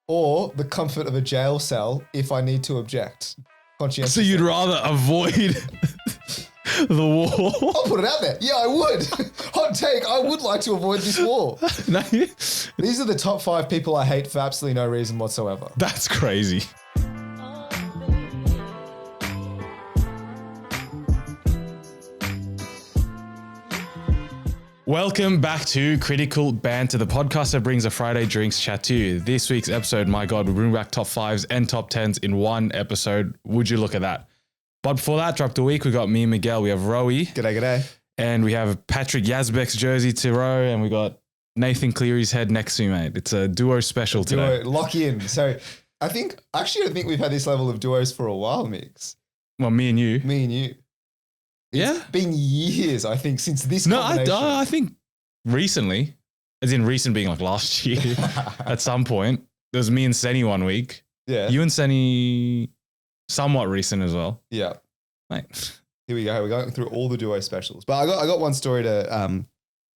or the comfort of a jail cell if I need to object. So you'd rather avoid the war? I'll put it out there. Yeah, I would. Hot take. I would like to avoid this war. No. These are the top 5 people I hate for absolutely no reason whatsoever. That's crazy. Welcome back to Critical Banter, the podcast that brings a Friday drinks chat to you. This week's episode, my God, we bring back top 5s and top 10s in one episode. Would you look at that? But before that, drop the week, we got me and Miguel. We have Roey. G'day. And we have Patrick Yazbek's jersey to row. And we got Nathan Cleary's head next to me, mate. It's a duo special today. Lock in. So I think we've had this level of duos for a while, Migs. Well, me and you. It's been years, I think, since this combination. I think recently, as in recent being like last year, at some point, there was me and Senny one week. Yeah. You and Senny, somewhat recent as well. Yeah. Mate. Here we go. We're going through all the duo specials. But I got one story to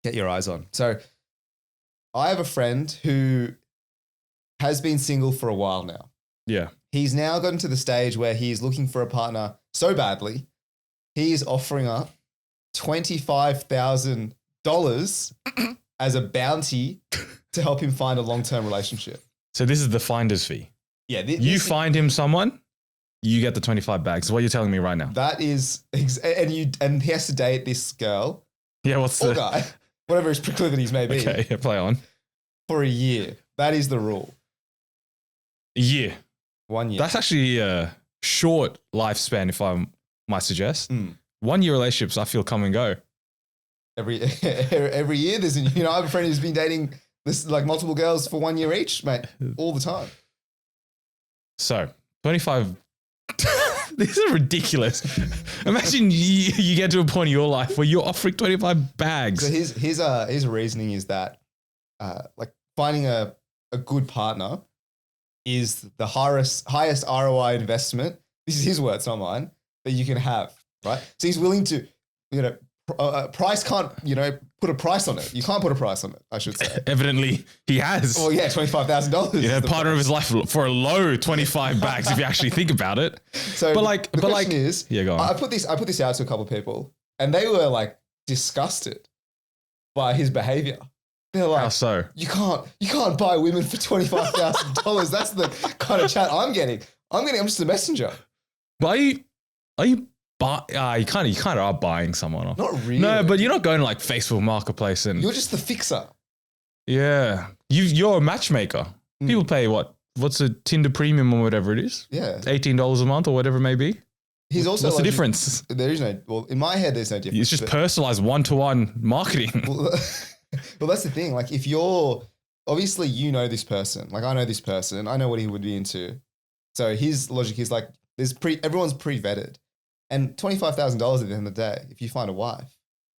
get your eyes on. So I have a friend who has been single for a while now. Yeah. He's now gotten to the stage where he's looking for a partner so badly. He is offering up $25,000 as a bounty to help him find a long-term relationship. So this is the finder's fee. Yeah. You find him someone, you get the 25 bags. Is what you're telling me right now. That is, and he has to date this girl. Yeah, what's or guy, whatever his proclivities may be. Okay, yeah, play on. For a year. That is the rule. A year. 1 year. That's actually a short lifespan, if I might suggest. 1 year relationships, I feel, come and go. Every year, there's I have a friend who's been dating this like multiple girls for 1 year each, mate, all the time. So 25. This is ridiculous. Imagine you get to a point in your life where you're offering 25 bags. So his reasoning is that like finding a good partner is the highest ROI investment. This is his words, not mine. That you can have, right? So he's willing to, price can't, put a price on it. You can't put a price on it, I should say. Evidently, he has. Well, yeah, $25,000. Partner of his life for a low 25 bags, if you actually think about it. So, the question is, yeah, go on. I put this out to a couple of people, and they were like disgusted by his behavior. They're like, how so? You can't buy women for $25,000. That's the kind of chat I'm getting. I'm just a messenger. But you kind of are buying someone off. Not really. No, but you're not going to like Facebook Marketplace and you're just the fixer. Yeah, you're a matchmaker. People pay what's a Tinder Premium or whatever it is? Yeah, $18 a month or whatever it may be. He's also what's the difference? There is no. Well, in my head, there's no difference. It's just personalized one-to-one marketing. Well, that's the thing. Like, if you're obviously this person. Like, I know this person. I know what he would be into. So his logic is like, everyone's pre-vetted. And $25,000 at the end of the day, if you find a wife,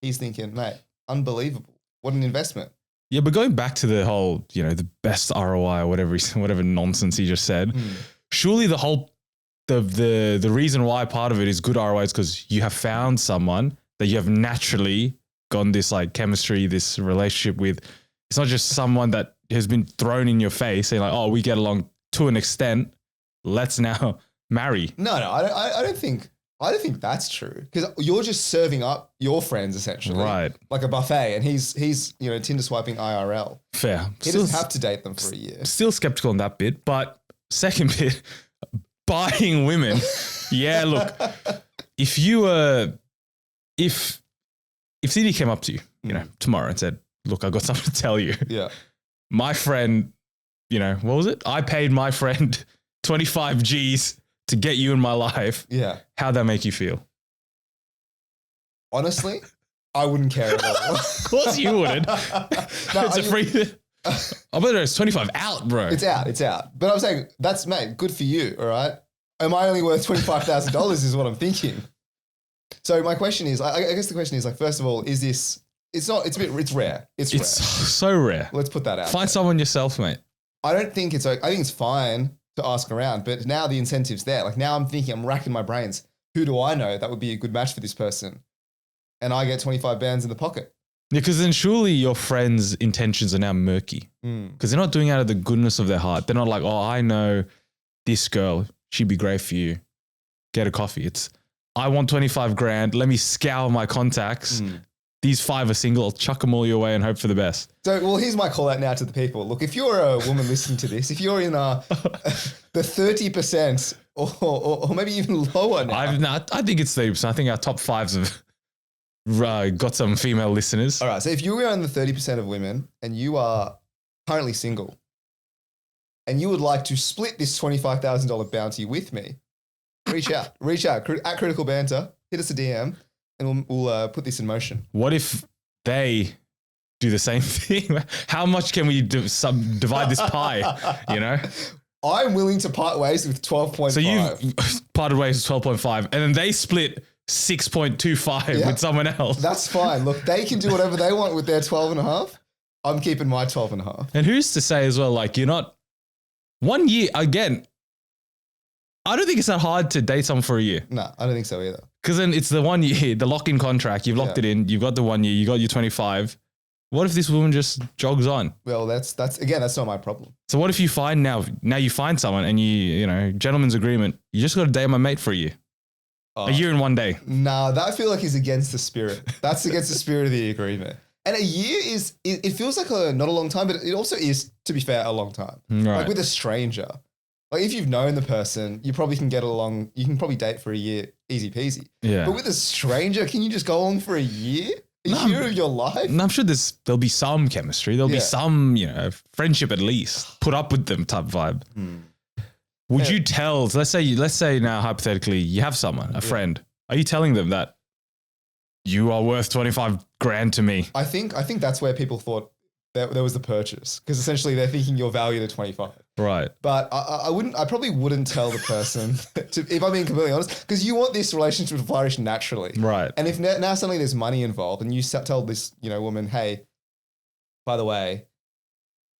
he's thinking, mate, unbelievable. What an investment. Yeah, but going back to the whole, the best ROI or whatever nonsense he just said, surely the whole, the reason why part of it is good ROI is because you have found someone that you have naturally gotten this like chemistry, this relationship with. It's not just someone that has been thrown in your face saying like, oh, we get along to an extent. Let's now marry. No, I don't think that's true, because you're just serving up your friends essentially, right? Like a buffet, and he's Tinder swiping IRL. Fair. He doesn't have to date them for a year. Still skeptical on that bit, but second bit, buying women. Yeah, look, if CD came up to you, tomorrow and said, "Look, I got something to tell you." Yeah, my friend, what was it? I paid my friend 25 G's to get you in my life. Yeah. How'd that make you feel? Honestly, I wouldn't care at all. Of course you wouldn't. It's a free. I bet it's 25 out, bro. It's out. But I'm saying, mate, good for you, all right? Am I only worth $25,000 is what I'm thinking. So my question is, I guess the question is, like, first of all, is this, it's rare. It's rare. So rare. Let's put that out. Find someone yourself, mate. I think it's fine to ask around, but now the incentive's there. Like, now I'm racking my brains. Who do I know that would be a good match for this person? And I get 25 bands in the pocket. Because then surely your friends' intentions are now murky. Because they're not doing it out of the goodness of their heart. They're not like, oh, I know this girl. She'd be great for you. Get a coffee. It's, I want 25 grand. Let me scour my contacts. These 5 are single. I'll chuck them all your way and hope for the best. So, well, here's my call out now to the people. Look, if you're a woman listening to this, if you're in the 30% or maybe even lower now. I think it's 30%. I think our top 5s have got some female listeners. All right. So if you are in the 30% of women and you are currently single and you would like to split this $25,000 bounty with me, reach out at Critical Banter, hit us a DM. And we'll put this in motion. What if they do the same thing? How much can we divide this pie? You know, I'm willing to part ways with 12.5. So you've parted ways with 12.5, and then they split 6.25 with someone else. That's fine. Look, they can do whatever they want with their 12.5. I'm keeping my 12.5. And who's to say as well? Like, you're not 1 year again. I don't think it's that hard to date someone for a year. No, I don't think so either. Because then it's the 1 year, the lock-in contract. You've locked it in. You've got the 1 year. You got your 25. What if this woman just jogs on? Well, that's not my problem. So what if you find now you find someone and you know, gentleman's agreement, you just got to date my mate for a year. A year and 1 day. Nah, that I feel like is against the spirit. That's against the spirit of the agreement. And a year it feels like not a long time, but it also is, to be fair, a long time. Right. Like with a stranger. Like if you've known the person, you probably can get along. You can probably date for a year, easy peasy. Yeah. But with a stranger, can you just go along for a year? A year of your life? I'm sure there'll be some chemistry. There'll be some, you know, friendship at least. Put up with them type vibe. Would you tell? So let's say now hypothetically you have someone, a friend. Are you telling them that you are worth 25 grand to me? I think that's where people thought there was the purchase, because essentially they're thinking you're valued at 25. Right. But I probably wouldn't tell the person, if I'm being completely honest, because you want this relationship to flourish naturally. Right. And if now suddenly there's money involved and you tell this, you know, woman, hey, by the way,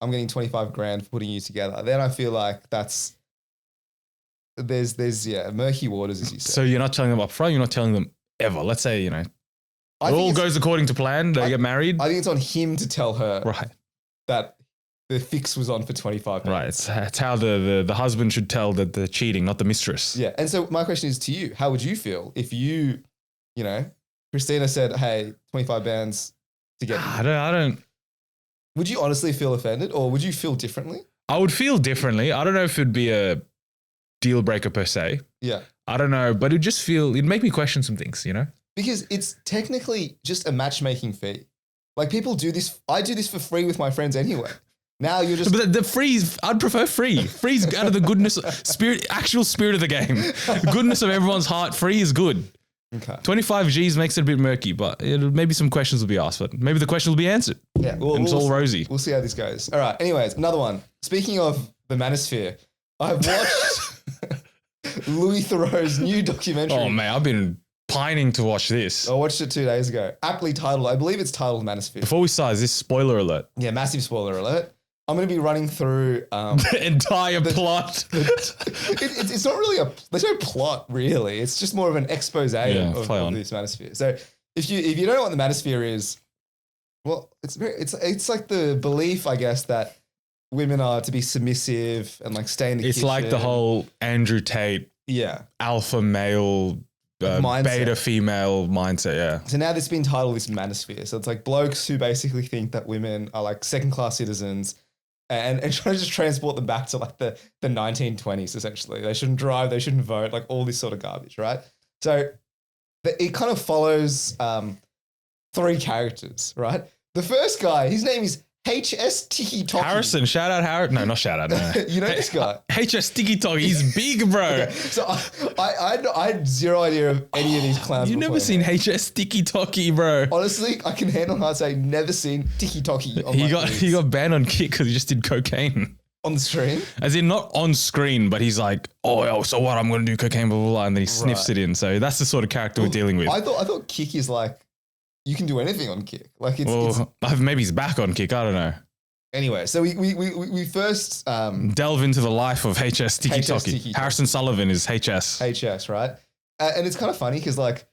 I'm getting 25 grand for putting you together, then I feel like there's murky waters, as you said. So you're not telling them up front, you're not telling them ever. Let's say, you know, it all goes according to plan, they get married. I think it's on him to tell her that the fix was on for 25 minutes. Right. It's how the husband should tell that they're cheating, not the mistress. Yeah. And so my question is to you, how would you feel if you know, Christina said, hey, 25 bands to get I don't. Would you honestly feel offended, or would you feel differently? I would feel differently. I don't know if it'd be a deal breaker per se. Yeah. I don't know, but it'd make me question some things, you know? Because it's technically just a matchmaking fee. Like people do this. I do this for free with my friends anyway. Now you're just. But the freeze, I'd prefer free. Free's out of the goodness, actual spirit of the game. The goodness of everyone's heart. Free is good. Okay. 25 G's makes it a bit murky, but maybe some questions will be asked, but maybe the question will be answered. Yeah. And it's all rosy. We'll see how this goes. All right. Anyways, another one. Speaking of the Manosphere, I've watched Louis Theroux's new documentary. Oh, man, I've been pining to watch this. I watched it 2 days ago. Aptly titled, I believe it's titled Manosphere. Before we start, is this spoiler alert? Yeah, massive spoiler alert. I'm going to be running through the entire plot. It's not really there's no plot really. It's just more of an expose of this Manosphere. So if you don't know what the Manosphere is, well, it's like the belief, I guess, that women are to be submissive and like stay in the kitchen. It's like the whole Andrew Tate, alpha male, beta female mindset, yeah. So now this has been titled this Manosphere. So it's like blokes who basically think that women are like second-class citizens and trying to just transport them back to like the 1920s, essentially. They shouldn't drive, they shouldn't vote, like all this sort of garbage, right? So it kind of follows 3 characters, right? The first guy, his name is HS Tiki Toki. Harrison, shout out Harrison. No, not shout out. No. You know this guy? HS Tiki Toki, he's big, bro. Okay. So I had zero idea of any of these clowns. You've never seen HS Tiki Toki, bro. Honestly, I can hand on heart say never seen Tiki Toki. He got banned on Kick because he just did cocaine. On the stream? As in, not on screen, but he's like, oh, so what? I'm going to do cocaine, blah, blah, blah. And then he sniffs it in. So that's the sort of character we're dealing with. I thought Kick is like, you can do anything on Kick. Like maybe he's back on Kick. I don't know. Anyway, so we first delve into the life of HS Tiki Toki. Harrison Sullivan is HS. HS, right? And it's kind of funny because like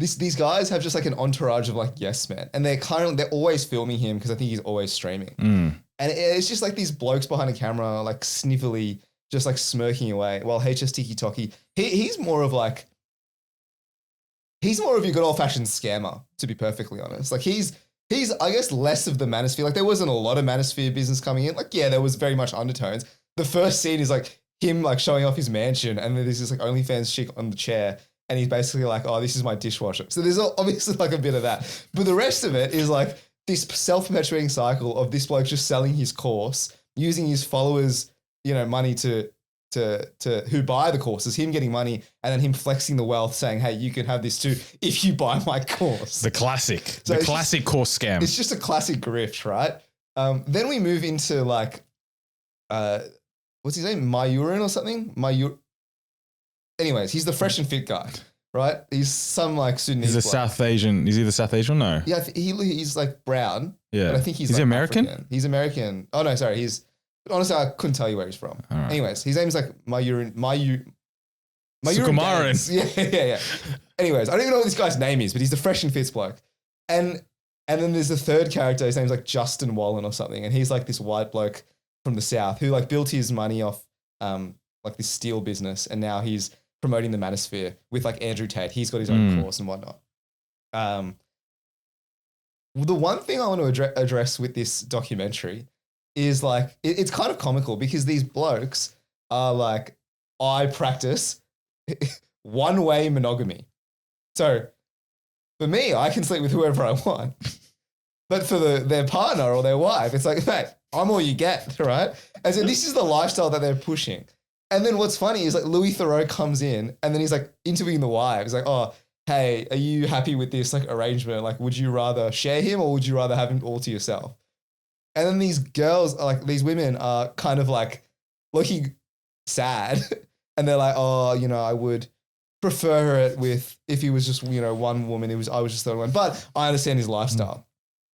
these guys have just like an entourage of like yes men, and they're always filming him because I think he's always streaming. And it's just like these blokes behind a camera, like sniffily, just like smirking away. While HS Tiki Toki, he's more of your good old fashioned scammer, to be perfectly honest. Like he's I guess less of the Manosphere. Like there wasn't a lot of Manosphere business coming in. Like yeah, there was very much undertones. The first scene is like him like showing off his mansion, and then there's this like OnlyFans chick on the chair, and he's basically like, oh, this is my dishwasher. So there's obviously like a bit of that, but the rest of it is like this self-perpetuating cycle of this bloke just selling his course, using his followers, you know, money to who buy the courses, him getting money, and then him flexing the wealth, saying, hey, you can have this too if you buy my course. The classic course scam. It's just a classic grift, right? Then we move into like, what's his name? Mayurin or something? Anyways, he's the fresh and fit guy, right? He's some like Sudanese. He's a South Asian. Is he the South Asian? No. Yeah, he's like brown. Yeah. But I think he's Is like he American? African. He's American. Oh no, sorry. Honestly, I couldn't tell you where he's from. Right. Anyways, his name's like Mayurin. Sukumaran. Yeah. Anyways, I don't even know what this guy's name is, but he's the fresh and fit bloke. And then there's the third character. His name's like Justin Wallen or something, and he's like this white bloke from the South who like built his money off like this steel business, and now he's promoting the Manosphere with like Andrew Tate. He's got his own course and whatnot. The one thing I want to address with this documentary is like, it's kind of comical because these blokes are like, I practice one-way monogamy. So for me, I can sleep with whoever I want. But for their partner or their wife, it's like, mate, I'm all you get, right? And so this is the lifestyle that they're pushing. And then what's funny is like Louis Theroux comes in and then he's like interviewing the wife. He's like, oh, hey, are you happy with this like arrangement? Like, would you rather share him or would you rather have him all to yourself? And then these girls are like, these women are kind of like looking sad. And they're like, oh, you know, I would prefer it if he was just, you know, one woman. I was just the only one. But I understand his lifestyle.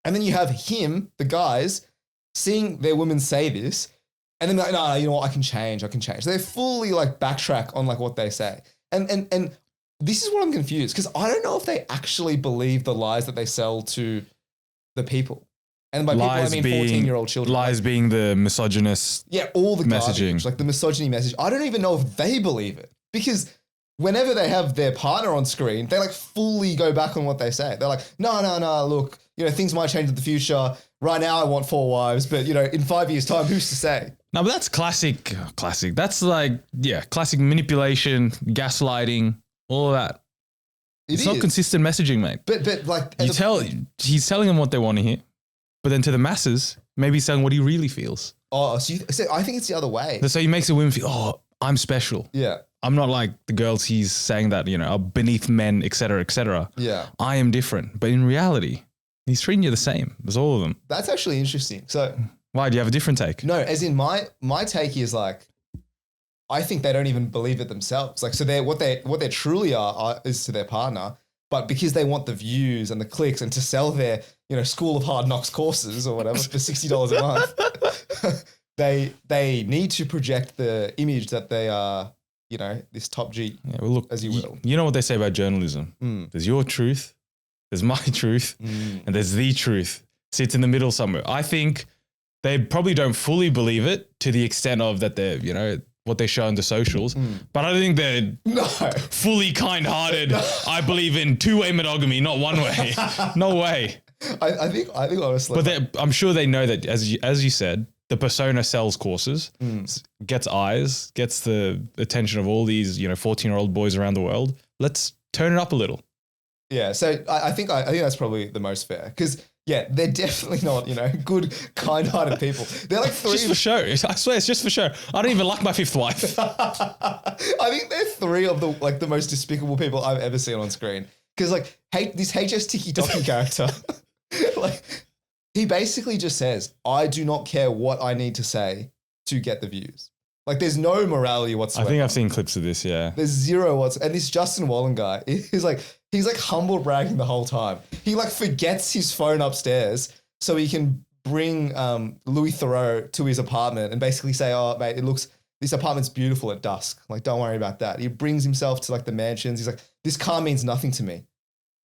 And then you have him, the guys, seeing their women say this. And then they're like, no, you know what? I can change. So they fully like backtrack on like what they say. And this is what I'm confused because I don't know if they actually believe the lies that they sell to the people. And by lies people, I mean 14-year-old children. Lies being the misogynist. Yeah, all the messaging. Garbage, like the misogyny message. I don't even know if they believe it because whenever they have their partner on screen, they like fully go back on what they say. They're like, no, look, you know, things might change in the future. Right now I want 4 wives, but you know, in 5 years' time, who's to say? No, but that's classic. That's like, yeah, classic manipulation, gaslighting, all of that. It's not consistent messaging, mate. But like he's telling them what they want to hear, but then to the masses, maybe he's saying what he really feels. Oh, so I think it's the other way. So he makes the women feel, oh, I'm special. Yeah. I'm not like the girls he's saying that, you know, are beneath men, et cetera, et cetera. Yeah. I am different. But in reality, he's treating you the same as all of them. That's actually interesting. So why? Do you have a different take? No, as in my take is like, I think they don't even believe it themselves. Like, so what they truly are is to their partner, but because they want the views and the clicks and to sell their, you know, School of Hard Knocks courses or whatever for $60 a month, they need to project the image that they are, you know, this top G. Yeah, well, look, as you will. You know what they say about journalism? There's your truth, there's my truth, and there's the truth. Sits in the middle somewhere. I think they probably don't fully believe it to the extent of that they're, you know, what they show on the socials, but I don't think they're fully kind-hearted. No. I believe in 2-way monogamy, not 1-way. No way. I think honestly, but I'm sure they know that as you said, the persona sells courses, gets eyes, gets the attention of all these, you know, 14-year-old boys around the world. Let's turn it up a little. Yeah, so I think that's probably the most fair because. Yeah, they're definitely not, you know, good, kind-hearted people. They're like three. Just for show. I swear, it's just for show. I don't even like my 5th wife. I think they're 3 of the most despicable people I've ever seen on screen. Because like, this HS Tiki Toki character, like, he basically just says, "I do not care what I need to say to get the views." Like, there's no morality whatsoever. I think I've seen clips of this. Yeah, there's zero and this Justin Wallen guy is like. He's like humble bragging the whole time. He like forgets his phone upstairs so he can bring Louis Theroux to his apartment and basically say, oh, mate, this apartment's beautiful at dusk. Like, don't worry about that. He brings himself to like the mansions. He's like, this car means nothing to me.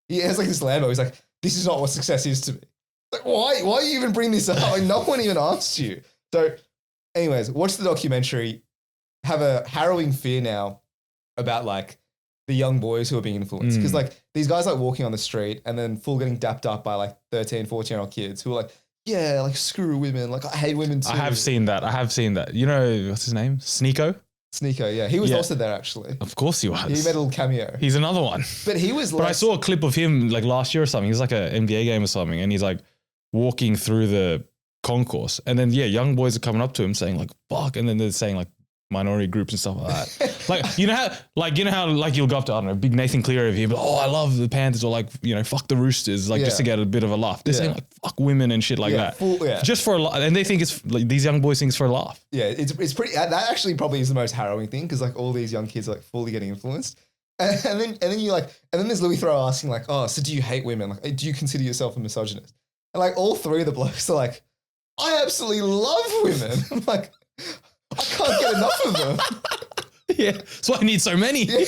He has like this Lambo. He's like, this is not what success is to me. Like, why you even bring this up? Like, no one even asked you. So, anyways, watch the documentary. Have a harrowing fear now about like the young boys who are being influenced. Because like these guys like walking on the street and then full getting dapped up by like 13, 14-year-old kids who are like, yeah, like screw women. Like I hate women too. I have seen that. You know, what's his name? Sneeko? Sneeko, yeah. He was also there actually. Of course he was. He made a little cameo. He's another one. But he was like... But I saw a clip of him like last year or something. He was like an NBA game or something. And he's like walking through the concourse. And then, yeah, young boys are coming up to him saying like, fuck. And then they're saying like minority groups and stuff like that. like, you know how you'll go up to, I don't know, big Nathan Cleary here, but I love the Panthers, or like, you know, fuck the Roosters, like just to get a bit of a laugh. They're saying like, fuck women and shit like that. Just for a laugh. And they think it's like, these young boys think it's for a laugh. Yeah, it's pretty, that actually probably is the most harrowing thing, because like all these young kids are like fully getting influenced. And then there's Louis Theroux asking like, oh, so do you hate women? Like, do you consider yourself a misogynist? And like all three of the blokes are like, I absolutely love women. I'm like, I can't get enough of them. Yeah, that's why I need so many. Yeah.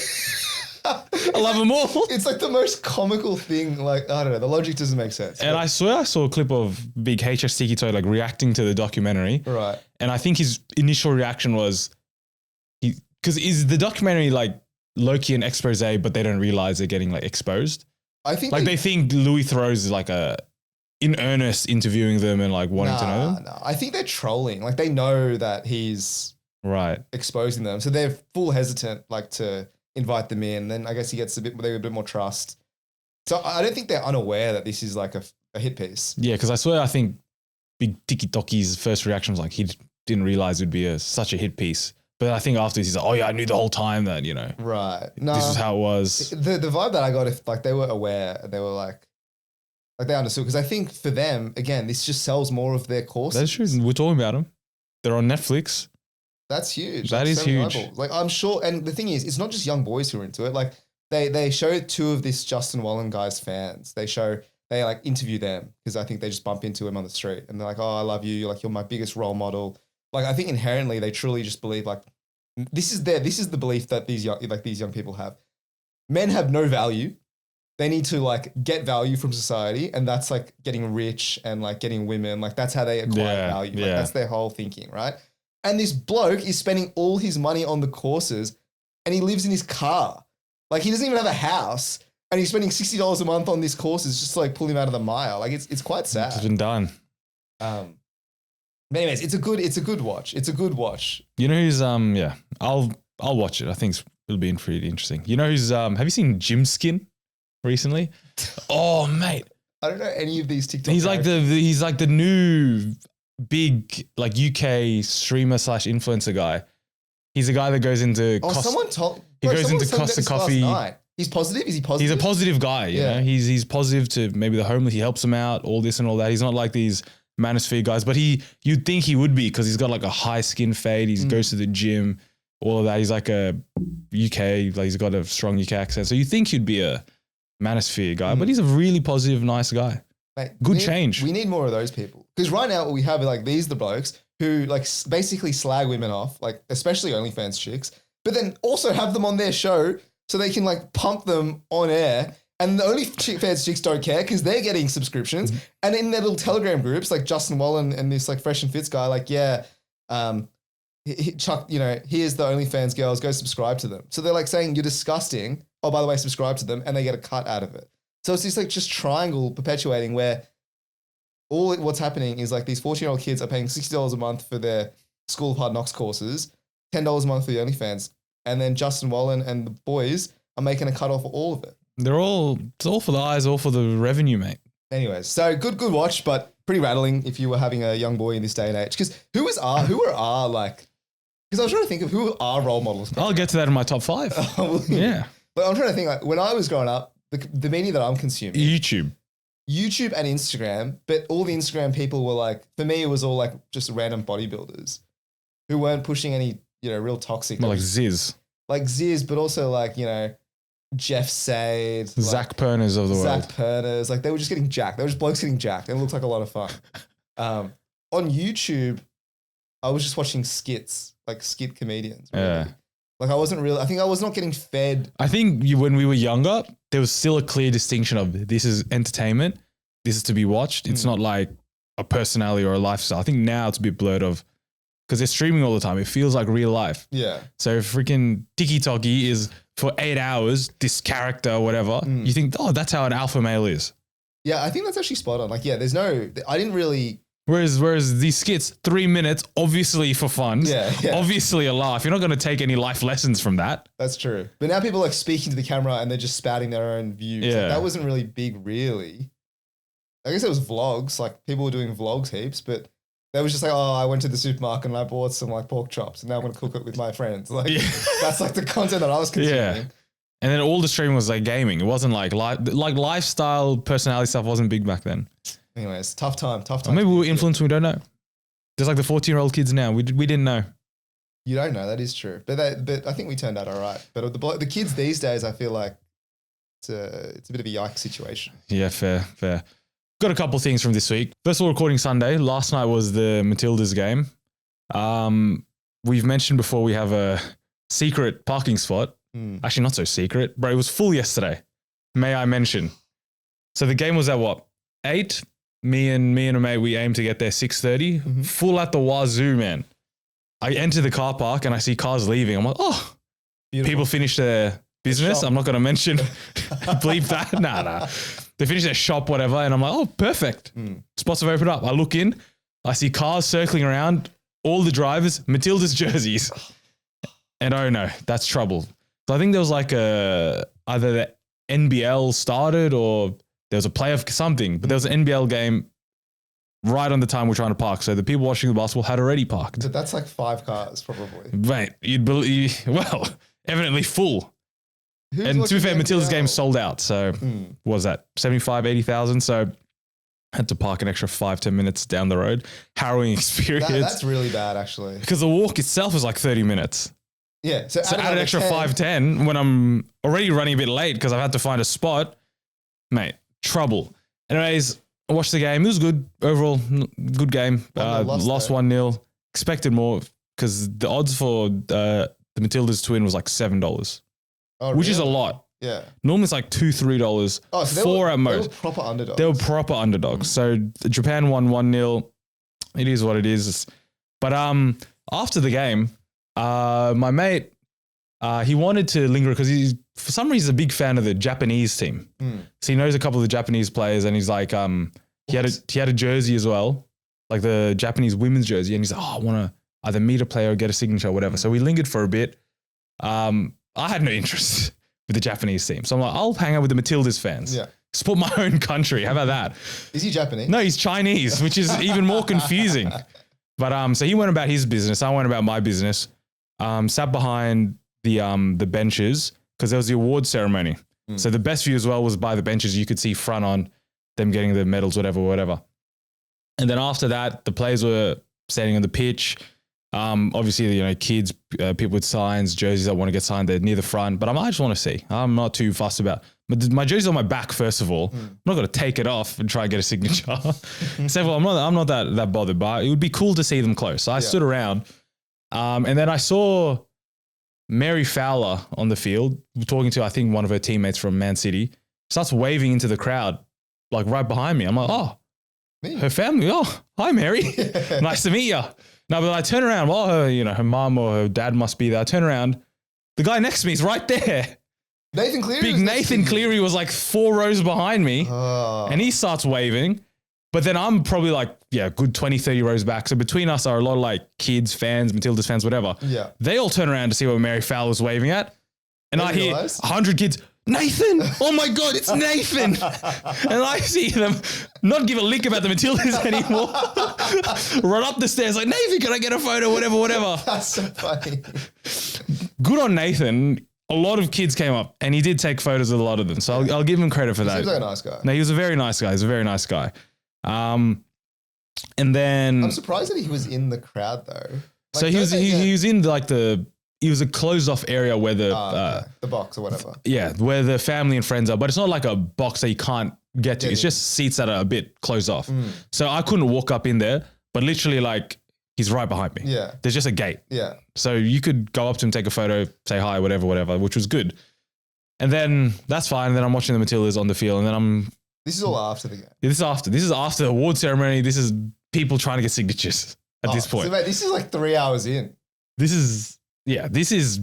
I love them all. It's like the most comical thing. Like, I don't know, the logic doesn't make sense. And I swear I saw a clip of Big HS Tiki Toy like reacting to the documentary. Right. And I think his initial reaction was, because is the documentary like low-key an expose, but they don't realize they're getting like exposed? I think like they think Louis Theroux is like in earnest interviewing them and like wanting to know them. No, I think they're trolling. Like they know that he's exposing them, so they're full hesitant like to invite them in. Then I guess he gets a bit more trust. So I don't think they're unaware that this is like a hit piece. Yeah, because I think Big Tiki Toki's first reaction was like he didn't realize it'd be such a hit piece. But I think afterwards he's like, oh yeah, I knew the whole time that, you know, this is how it was. The vibe that I got, if like they were aware, they were like they understood, because I think for them, again, this just sells more of their courses. That's true. We're talking about them. They're on Netflix. That's huge. That is huge. Eyeballs. Like I'm sure, and the thing is, it's not just young boys who are into it. Like they show two of this Justin Wallen guy's fans. They like interview them, because I think they just bump into him on the street and they're like, oh, I love you. You're my biggest role model. Like I think inherently they truly just believe like this is the belief that these young people have. Men have no value. They need to like get value from society, and that's like getting rich and like getting women. Like that's how they acquire value. Like that's their whole thinking, right? And this bloke is spending all his money on the courses, and he lives in his car. Like he doesn't even have a house, and he's spending $60 a month on these courses just to like pull him out of the mire. Like it's quite sad. It's been done. But anyways, it's a good watch. It's a good watch. You know who's I'll watch it. I think it'll be pretty interesting. You know who's have you seen Jim Skin recently? Oh mate, I don't know any of these TikTok. He's like the new big like UK streamer / influencer guy. He's a guy that goes into goes into Costa Coffee. He's positive. Is he positive? He's a positive guy. You know? He's positive to maybe the homeless. He helps them out. All this and all that. He's not like these Manosphere guys, but you'd think he would be, because he's got like a high skin fade. He goes to the gym, all of that. He's like a UK, like he's got a strong UK accent. So you think he'd be a Manosphere guy, but he's a really positive, nice guy. Mate, Good change. We need more of those people, because right now what we have are like the blokes who like basically slag women off, like especially OnlyFans chicks, but then also have them on their show so they can like pump them on air. And the OnlyFans chicks don't care, because they're getting subscriptions. And in their little Telegram groups, like Justin Wallen and this like Fresh and Fits guy, like, Chuck, you know, here's the OnlyFans girls, go subscribe to them. So they're like saying, you're disgusting. Oh, by the way, subscribe to them. And they get a cut out of it. So it's this like just triangle perpetuating, where what's happening is like these 14-year-old kids are paying $60 a month for their School of Hard Knocks courses, $10 a month for the OnlyFans. And then Justin Wallen and the boys are making a cut off of all of it. It's all for the eyes, all for the revenue, mate. Anyways, so good watch, but pretty rattling if you were having a young boy in this day and age. Because who are our like, because I was trying to think of who are role models. I'll get to that in my top 5. Yeah. But I'm trying to think, like when I was growing up, the media that I'm consuming. YouTube and Instagram, but all the Instagram people were like, for me, it was all like just random bodybuilders who weren't pushing any, you know, real toxic. Well, like ZIZZ. Like ZIZZ, but also like, you know, Jeff Sade, Zach Perners of the world. Zach Perners, like they were just getting jacked. They were just blokes getting jacked. And it looked like a lot of fun. On YouTube, I was just watching skits, like skit comedians. Really. Yeah. Like I think I was not getting fed. I think when we were younger, there was still a clear distinction of this is entertainment, this is to be watched. It's not like a personality or a lifestyle. I think now it's a bit blurred of, because they're streaming all the time. It feels like real life. Yeah. So freaking TikTok is for 8 hours, this character or whatever. You think, oh, that's how an alpha male is. Yeah, I think that's actually spot on. Like, yeah, I didn't really. Whereas these skits, 3 minutes, obviously for fun. Yeah. Obviously a laugh. You're not going to take any life lessons from that. That's true. But now people are like speaking to the camera and they're just spouting their own views. Yeah. Like, that wasn't really big, really. I guess it was vlogs. Like people were doing vlogs heaps, but they was just like, oh, I went to the supermarket and I bought some like pork chops and now I'm going to cook it with my friends. Like that's like the content that I was consuming. Yeah. And then all the streaming was like gaming. It wasn't like lifestyle, personality stuff wasn't big back then. Anyways, tough time. Or maybe we were influenced, we don't know. There's like the 14-year-old kids now. We didn't know. You don't know, that is true. But I think we turned out all right. But the kids these days, I feel like it's a bit of a yikes situation. Yeah, fair. Got a couple things from this week. First of all, recording Sunday. Last night was the Matildas game. We've mentioned before we have a secret parking spot. Actually, not so secret. Bro, it was full yesterday. May I mention? So the game was at what? 8? Me and a mate, we aimed to get there 6:30. Full at the wazoo, man. I enter the car park and I see cars leaving. I'm like, oh, beautiful. People finished their business. I'm not going to mention, bleep that. Nah. They finished their shop, whatever. And I'm like, oh, perfect. Spots have opened up. I look in, I see cars circling around, all the drivers, Matildas jerseys. And oh no, that's trouble. So I think there was like either the NBL started or there was a play of something, but there was an NBL game right on the time we're trying to park. So the people watching the basketball had already parked. But that's like 5 cars probably. Mate, you'd believe, well, evidently full. And to be fair, Matilda's game sold out. So what was that? 75, 80,000. So I had to park an extra 5-10 minutes down the road. Harrowing experience. That's really bad actually. Because the walk itself is like 30 minutes. Yeah. So add an extra 5-10 when I'm already running a bit late because I've had to find a spot. Mate, trouble. Anyways, I watched the game. It was good. Overall, good game. Lost 1-0. Expected more because the odds for the Matildas to win was like $7. Which is a lot. Yeah. Normally it's like $2-3. Oh, so $4 at most. They were proper underdogs. They were proper underdogs. So Japan won 1-0. It is what it is. But after the game, my mate, he wanted to linger because he's for some reason a big fan of the Japanese team. So he knows a couple of the Japanese players, and he's like, he had a jersey as well, like the Japanese women's jersey, and he's like, oh, I want to either meet a player or get a signature or whatever. So we lingered for a bit. I had no interest with the Japanese team, so I'm like, I'll hang out with the Matildas fans. Yeah. Support my own country. How about that? Is he Japanese? No, he's Chinese, which is even more confusing. But so he went about his business. I went about my business. Sat behind the benches because there was the award ceremony. So the best view as well was by the benches. You could see front on them getting the medals, whatever. And then after that, the players were standing on the pitch. Obviously, kids, people with signs, jerseys that want to get signed, they're near the front. But I just want to see. I'm not too fussed about. But my jersey's on my back, first of all. I'm not going to take it off and try and get a signature. Second of all, I'm not that bothered. But it would be cool to see them close. So I stood around. And then I saw Mary Fowler on the field talking to, I think, one of her teammates from Man City. Starts waving into the crowd, like right behind me. I'm like, oh, me? Her family. Oh, hi, Mary. Nice to meet you. No, but I turn around. Well, her mom or her dad must be there. I turn around. The guy next to me is right there. Nathan Cleary? Big Nathan Cleary was like 4 rows behind me. And he starts waving. But then I'm probably like, good 20, 30 rows back. So between us are a lot of like kids, fans, Matildas fans, whatever. Yeah. They all turn around to see what Mary Fowler's waving at. And I hear 100 kids, Nathan! Oh my God, it's Nathan! And I see them not give a lick about the Matildas anymore. Run up the stairs like, Nathan, can I get a photo? Whatever. That's so funny. Good on Nathan. A lot of kids came up and he did take photos of a lot of them. So I'll give him credit for that. He seems like a nice guy. No, he was a very nice guy. He's a very nice guy. And then I'm surprised that he was in the crowd though. Like, so he was in like he was a closed off area where the box or whatever. Yeah, where the family and friends are, but it's not like a box that you can't get to. It's just seats that are a bit closed off. So I couldn't walk up in there, but literally like He's right behind me. Yeah. There's just a gate. Yeah. So you could go up to him, take a photo, say hi, whatever, which was good. And then that's fine. And then I'm watching the Matildas on the field, and then This is all after the game. This is after the award ceremony. This is people trying to get signatures at this point. So mate, this is like 3 hours in. This is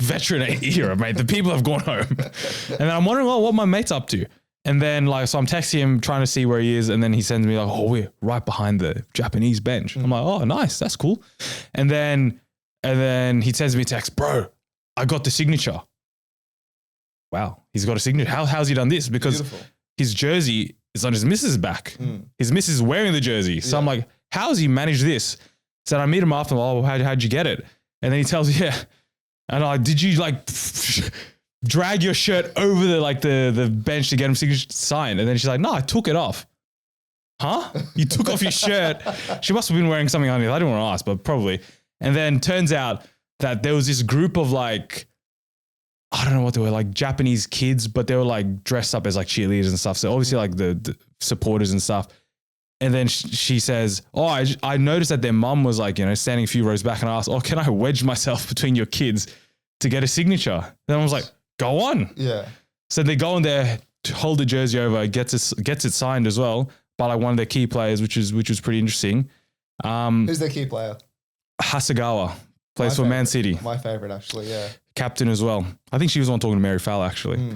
veteran era, mate. The people have gone home. And then I'm wondering, what my mate's up to. And then so I'm texting him trying to see where he is. And then he sends me like, oh, we're right behind the Japanese bench. I'm like, oh, nice. That's cool. And then he sends me a text, bro, I got the signature. Wow. He's got a signature. How's he done this? Because his jersey is on his missus' back. His missus is wearing the jersey. So I'm like, how has he managed this? So I meet him after, oh, how'd you get it? And then he tells me, yeah. And I'm like, did you like drag your shirt over the bench to get him signed? And then she's like, no, I took it off. Huh? You took off your shirt? She must have been wearing something underneath. I didn't want to ask, but probably. And then turns out that there was this group of like, I don't know what they were, like Japanese kids, but they were like dressed up as like cheerleaders and stuff. So obviously like the supporters and stuff. And then she says, oh, I noticed that their mum was like, standing a few rows back, and I asked, oh, can I wedge myself between your kids to get a signature? Then I was like, go on. Yeah. So they go in there, hold the jersey over, gets it signed as well by like one of their key players, which was pretty interesting. Who's their key player? HACKSAW, plays for Man City. My favorite, actually, yeah. Captain as well. I think she was the one talking to Mary Fowler, actually.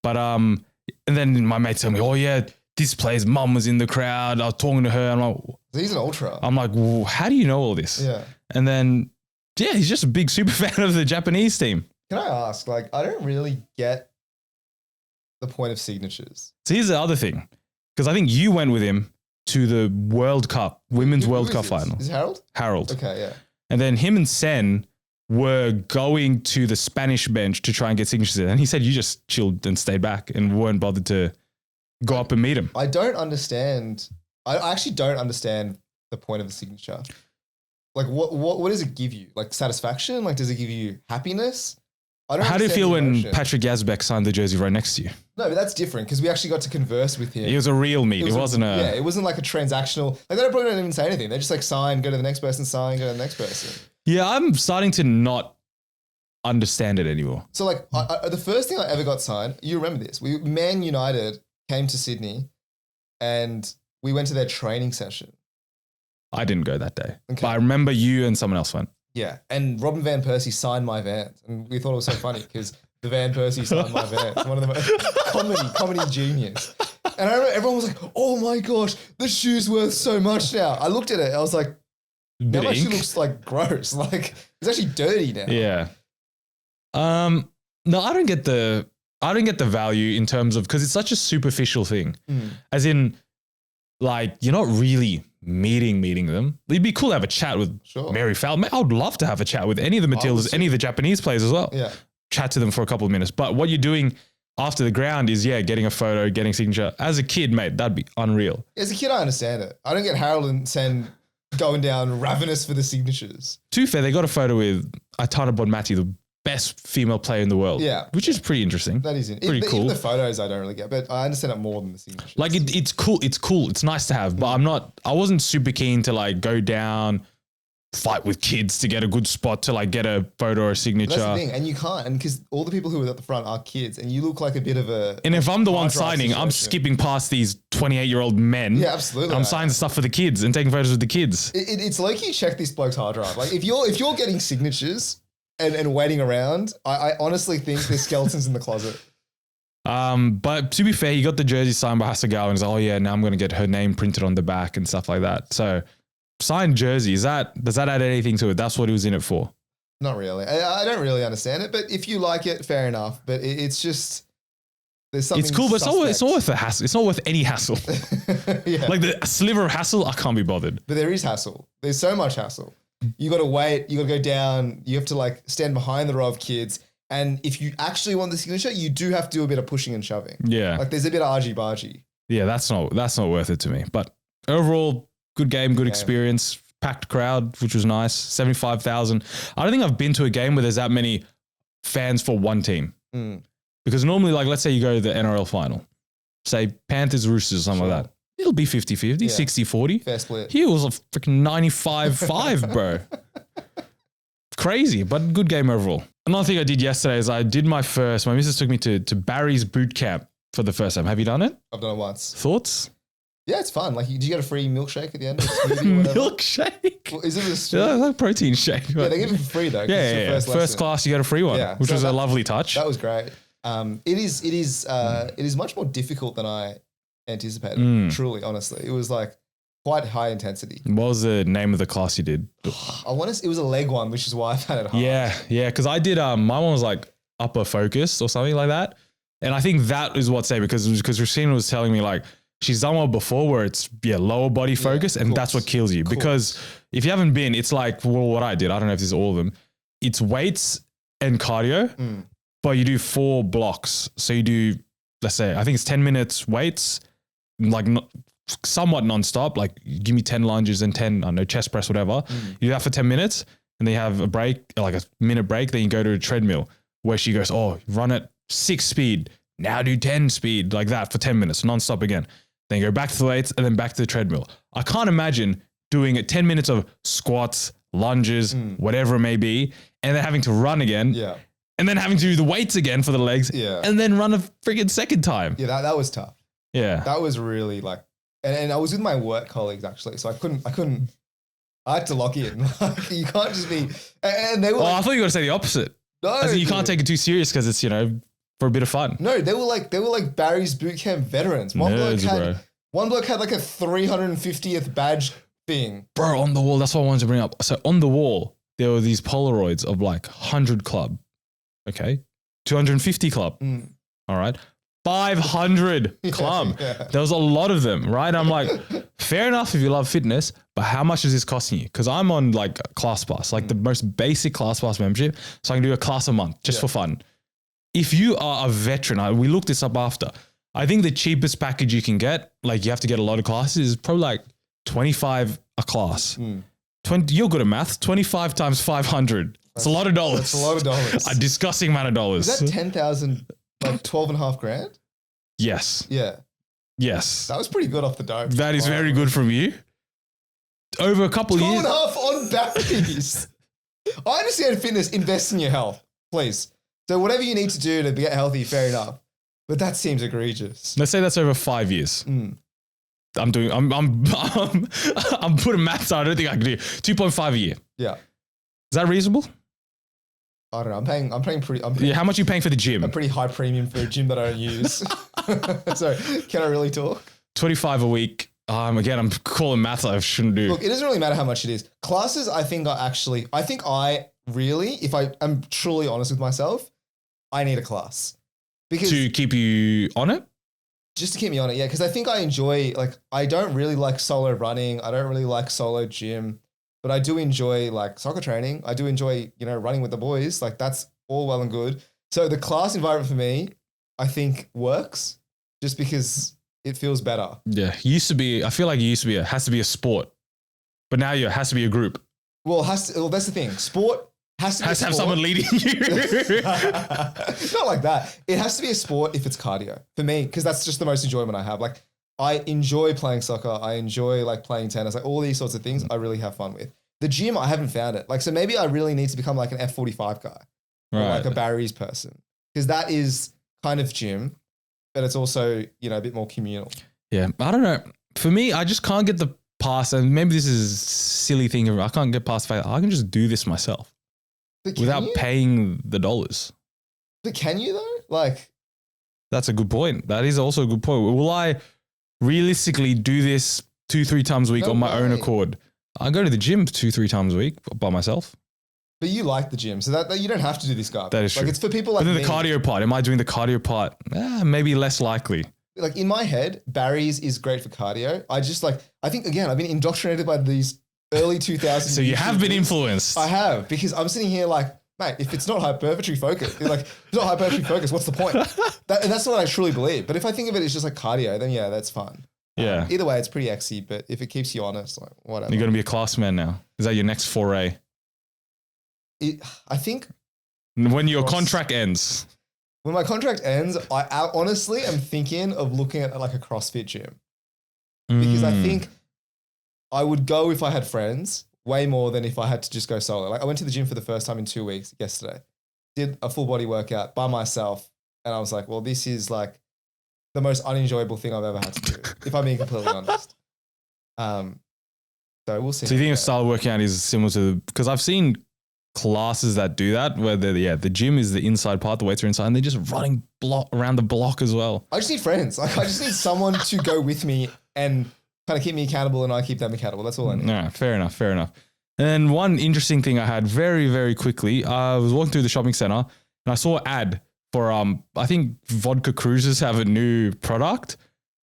But and then my mate told me, oh yeah, this player's mum was in the crowd. I was talking to her. I'm like, he's an ultra. I'm like, well, how do you know all this? Yeah. And then, yeah, he's just a big super fan of the Japanese team. Can I ask, like, I don't really get the point of signatures. So here's the other thing. Because I think you went with him to the World Cup, Women's World Cup final. Is it Harold? Harold. Okay, yeah. And then him and Sen were going to the Spanish bench to try and get signatures in. And he said you just chilled and stayed back and weren't bothered to go up and meet him. I don't understand. I actually don't understand the point of the signature. Like, what does it give you? Like satisfaction? Like, does it give you happiness? I don't. How did it feel when Patrick Yazbek signed the jersey right next to you? No, but that's different because we actually got to converse with him. It was a real meet. It wasn't Yeah, it wasn't like a transactional. Like, they probably don't even say anything. They just like sign, go to the next person, sign, go to the next person. Yeah, I'm starting to not understand it anymore. So like the first thing I ever got signed, you remember this, Man United came to Sydney and we went to their training session. I didn't go that day, but I remember you and someone else went. Yeah, and Robin Van Persie signed my Vans, and we thought it was so funny because the Van Persie signed my Vans, one of the most comedy genius. And I remember everyone was like, "Oh my gosh, the shoe's worth so much now." I looked at it, I was like, "Now my shoe looks like gross. Like it's actually dirty now." Yeah. No, I don't get the value in terms of, because it's such a superficial thing. As in, like, you're not really meeting them. It'd be cool to have a chat with Mary Fowler. I would love to have a chat with any of the Matildas, any of the Japanese players as well. Yeah. Chat to them for a couple of minutes. But what you're doing after the ground is, getting a photo, getting signature. As a kid, mate, that'd be unreal. As a kid, I understand it. I don't get Harold and Sen going down ravenous for the signatures. To be fair, they got a photo with Aitana Bonmati, the best female player in the world. Yeah. Which is pretty interesting. That is pretty cool. Even the photos I don't really get, but I understand it more than the signatures. Like it's cool. It's cool. It's nice to have, but I wasn't super keen to like go down, fight with kids to get a good spot to like get a photo or a signature. But that's the thing. And you can't, and because all the people who are at the front are kids and you look like a bit of a... And if I'm the one signing, I'm skipping past these 28-year-old men. Yeah, absolutely. I'm signing stuff for the kids and taking photos with the kids. It's like you check this bloke's hard drive. Like if you're getting signatures and waiting around, I honestly think there's skeletons in the closet. But to be fair, he got the jersey signed by HACKSAW and he's like, oh yeah, now I'm going to get her name printed on the back and stuff like that. So signed jersey, does that add anything to it? That's what he was in it for. Not really. I don't really understand it, but if you like it, fair enough. But it's just, there's something. It's cool, but it's not worth the hassle. It's not worth any hassle. Yeah. Like the sliver of hassle, I can't be bothered. But there is hassle. There's so much hassle. You got to wait. You got to go down. You have to like stand behind the row of kids. And if you actually want the signature, you do have to do a bit of pushing and shoving. Yeah. Like there's a bit of argy-bargy. Yeah, that's not worth it to me. But overall, good game, good experience. Packed crowd, which was nice. 75,000. I don't think I've been to a game where there's that many fans for one team. Because normally, like, let's say you go to the NRL final. Say Panthers, Roosters, or something like that. It'll be 50-50, 60-40. Fair split. He was a freaking 95-5, bro. Crazy, but good game overall. Another thing I did yesterday is my missus took me to Barry's bootcamp for the first time. Have you done it? I've done it once. Thoughts? Yeah, it's fun. Like, do you get a free milkshake at the end? Of smoothie or whatever? Milkshake? Well, is it a smoothie? Yeah, like protein shake. Yeah, they give it for free though. Yeah. First class, you get a free one, which was a lovely touch. That was great. It is much more difficult than I anticipated. Truly, honestly, it was like quite high intensity. What was the name of the class you did? It was a leg one, which is why I found it hard. Yeah, because I did. My one was like upper focus or something like that, and I think that is what saved because Rashina was telling me like she's done one before where it's lower body focus, and that's what kills you. Because if you haven't been, it's like what I did. I don't know if this is all of them. It's weights and cardio, but you do 4 blocks. So you do, let's say, I think it's 10 minutes weights, like somewhat nonstop. Like give me 10 lunges and 10, I don't know, chest press, whatever. You do that for 10 minutes, and then you have a break, like a minute break. Then you go to a treadmill where she goes, run at 6 speed. Now do 10 speed, like that for 10 minutes, nonstop again. Then go back to the weights and then back to the treadmill. I can't imagine doing 10 minutes of squats, lunges, whatever it may be, and then having to run again. Yeah. And then having to do the weights again for the legs. Yeah. And then run a freaking second time. Yeah, that was tough. Yeah. That was really like, and I was with my work colleagues actually, so I had to lock in. Like, you can't just be, and they were I thought you were going to say the opposite. No. I think you can't take it too serious because it's, for a bit of fun. No, they were like Barry's bootcamp veterans. One bloke had like a 350th badge thing. Bro, on the wall, that's what I wanted to bring up. So on the wall, there were these Polaroids of like 100 club, okay? 250 club, all right? 500 club. Yeah. There was a lot of them, right? I'm like, fair enough if you love fitness, but how much is this costing you? Because I'm on like ClassPass, like the most basic ClassPass membership, so I can do a class a month just for fun. If you are a veteran, we looked this up after, I think the cheapest package you can get, like you have to get a lot of classes, is probably like 25 a class. 20, you're good at math. 25 times 500. That's a lot of dollars. That's a lot of dollars. A disgusting amount of dollars. Is that 10,000, like 12.5 grand? Yes. Yeah. Yes. That was pretty good off the dome. That is very good from you. Over a couple of years. 12.5 on batteries. I understand fitness, invest in your health, please. So whatever you need to do to get healthy, fair enough. But that seems egregious. Let's say that's over 5 years. I'm putting maths out. I don't think I can do 2.5 a year. Yeah. Is that reasonable? I don't know. I'm paying pretty. How much are you paying for the gym? A pretty high premium for a gym that I don't use. So can I really talk? 25 a week. Again, I'm calling maths I shouldn't do. Look, it doesn't really matter how much it is. Classes, I think if I am truly honest with myself, I need a class. Because to keep you on it? Just to keep me on it, yeah. Because I think I enjoy, like, I don't really like solo running. I don't really like solo gym. But I do enjoy, like, soccer training. I do enjoy, running with the boys. Like, that's all well and good. So the class environment for me, I think, works just because it feels better. Yeah. I feel like it has to be a sport. But now it has to be a group. Well, that's the thing. Sport has to have someone leading you. Not like that. It has to be a sport if it's cardio for me, because that's just the most enjoyment I have. Like, I enjoy playing soccer. I enjoy like playing tennis, like all these sorts of things I really have fun with. The gym, I haven't found it. Like, so maybe I really need to become like an F45 guy or like a Barry's person, because that is kind of gym, but it's also, a bit more communal. Yeah. I don't know. For me, I just can't get the past, and maybe this is a silly thing. I can't get past the fact I can just do this myself without paying the dollars. But can you though? Like, that's a good point. That is also a good point. Will I realistically do this 2-3 times a week on my own accord? I go to the gym 2-3 times a week by myself. But you like the gym, so that you don't have to do this garbage. That is true. Like, it's for people like me. But then the cardio part, am I doing the cardio part? Maybe less likely. Like, in my head, Barry's is great for cardio. I think, again, I've been indoctrinated by these early 2000s. So you have been influenced. I have, because I'm sitting here like, mate, if it's not hypertrophy focused, what's the point? And that's what I truly believe. But if I think of it as just like cardio, then yeah, that's fun. Yeah. Either way, it's pretty exy, but if it keeps you honest, like, whatever. You're going to be a class man now. Is that your next foray? I think. When your contract ends. When my contract ends, I honestly am thinking of looking at like a CrossFit gym. because I think I would go if I had friends way more than if I had to just go solo. Like I went to the gym for the first time in 2 weeks yesterday, did a full body workout by myself. And I was like, well, this is like the most unenjoyable thing I've ever had to do, if I'm being completely honest. So we'll see. So you think a style workout is similar to, because I've seen classes that do that where the gym is the inside part, the weights are inside, and they're just running around the block as well. I just need friends. Like I just need someone to go with me and kind of keep me accountable and I keep them accountable. That's all I need. No, fair enough. And one interesting thing I had very, very quickly, I was walking through the shopping center and I saw an ad for, I think Vodka Cruisers have a new product.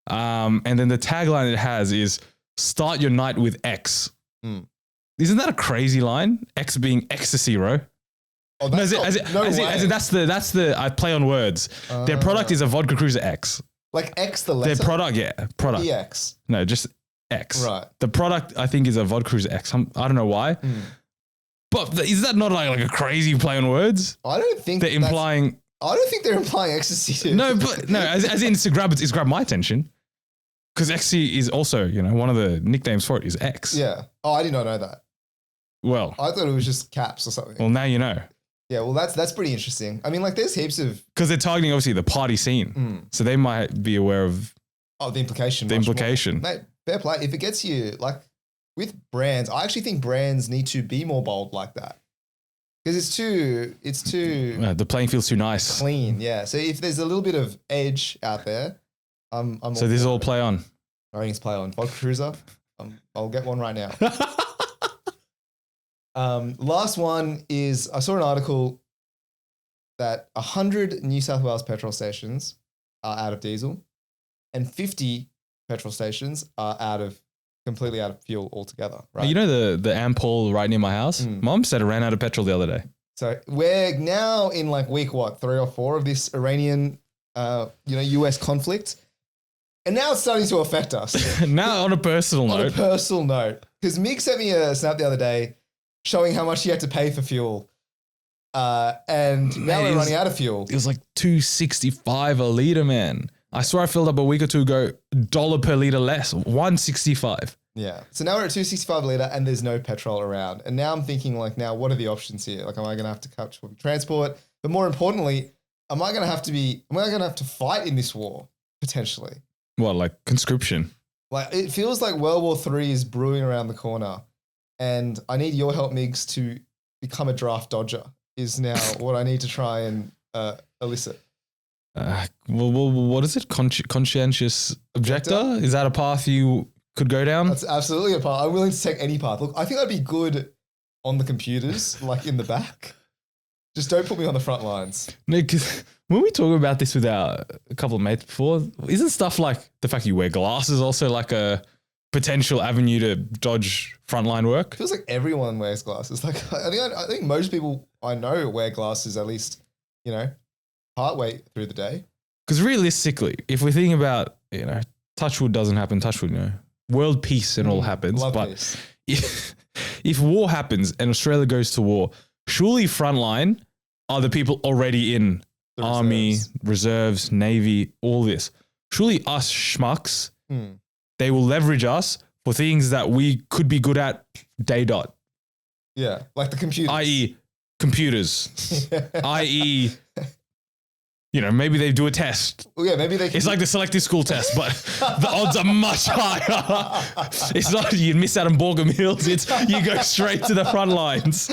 And then the tagline it has is start your night with X. Isn't that a crazy line? X being ecstasy, bro. Oh, that's that's the I play on words. Their product is a Vodka Cruiser X. Like X the letter? Their product, product. EX. No, just X. Right. The product I think is a Vodka Cruiser X. I don't know why. But is that not like a crazy play on words? I don't think they're implying. I don't think they're implying ecstasy too. No, but no, as in it's grabbed my attention. Because ecstasy is also, one of the nicknames for it is X. Yeah. Oh, I did not know that. Well, I thought it was just caps or something. Well, now you know. Yeah, well, that's pretty interesting. I mean, like, there's heaps of because they're targeting obviously the party scene, so they might be aware of the implication. Mate, fair play. If it gets you like with brands, I actually think brands need to be more bold like that because it's too the playing field's too nice, clean. Yeah. So if there's a little bit of edge out there, I'm so this is all play on. I think it's play on Vodka Cruiser. I'll get one right now. Last one is I saw an article that 100 New South Wales petrol stations are out of diesel and 50 petrol stations are completely out of fuel altogether. Right? You know the Ampol right near my house? Mom said it ran out of petrol the other day. So we're now in like week 3 or 4 of this Iranian, US conflict. And now it's starting to affect us. Now on a personal note. Because Mig sent me a snap the other day showing how much he had to pay for fuel. And now we're running out of fuel. It was like $2.65 a litre, man. I swear I filled up a week or two ago, $1 per litre less, $1.65. Yeah. So now we're at $2.65 a litre and there's no petrol around. And now I'm thinking like, now what are the options here? Like, am I going to have to catch public transport? But more importantly, am I going to have to fight in this war potentially? What, like conscription? Like it feels like World War III is brewing around the corner. And I need your help, Migs, to become a draft dodger is now what I need to try and elicit. Well, what is it? Conscientious objector? Is that a path you could go down? That's absolutely a path. I'm willing to take any path. Look, I think I'd be good on the computers, like in the back. Just don't put me on the front lines. No, because when we talk about this with a couple of mates before, isn't stuff like the fact you wear glasses also like a potential avenue to dodge frontline work? Feels like everyone wears glasses. Like I think most people I know wear glasses at least, partway through the day. Because realistically, if we think about, touch wood doesn't happen, touch wood, world peace and all happens. But peace. If war happens and Australia goes to war, surely frontline are the people already in the army, reserves, navy, all this. Surely us schmucks, they will leverage us for things that we could be good at day dot. Yeah, like the computers. I.e. computers. I.e. maybe they do a test. Well, yeah, maybe they can. It's like the selective school test, but the odds are much higher. It's not you miss out on Borger meals. It's you go straight to the front lines.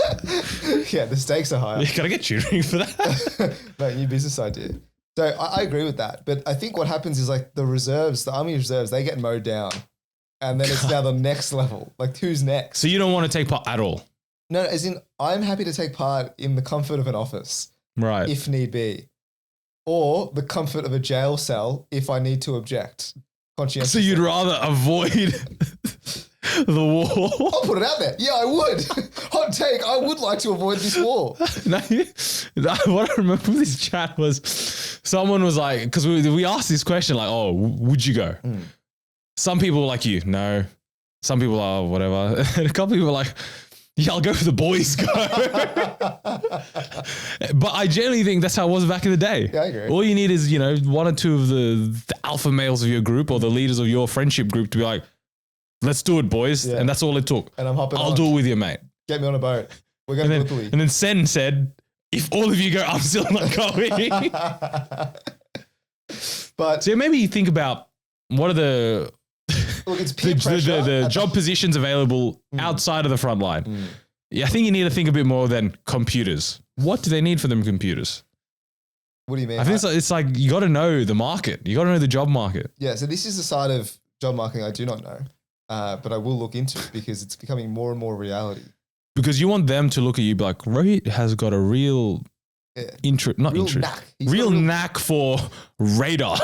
Yeah, the stakes are higher. You gotta get tutoring for that. Mate, new business idea. So I agree with that. But I think what happens is like the reserves, the army reserves, they get mowed down. And then it's now the next level. Like who's next? So you don't want to take part at all? No, as in I'm happy to take part in the comfort of an office. Right. If need be. Or the comfort of a jail cell if I need to object. So you'd rather avoid the war? I'll put it out there. Yeah, I would. Hot take. I would like to avoid this war. What I remember from this chat was someone was like, because we asked this question like, oh, would you go? Some people were like you, no. Some people are whatever. And a couple people were like, Yeah, I'll go for the boys go. But I generally think that's how it was back in the day. Yeah, I agree. All you need is, you know, one or two of the alpha males of your group or the leaders of your friendship group to be like, let's do it, boys. Yeah. And that's all it took. And I'm hopping I'll on. do it with you, mate. Get me on a boat. We're going to Italy. And then Sen said, if all of you go, I'm still not going. But So maybe you think about what are the look, it's peer pressure. the job positions available outside of the front line. Yeah, I think you need to think a bit more than computers. What do they need for them computers? What do you mean? I think it's like you got to know the market. You got to know the job market. Yeah, so this is the side of job marketing I do not know, but I will look into it because it's becoming more and more reality. Because you want them to look at you like, Rohit has got a real Real knack for radar.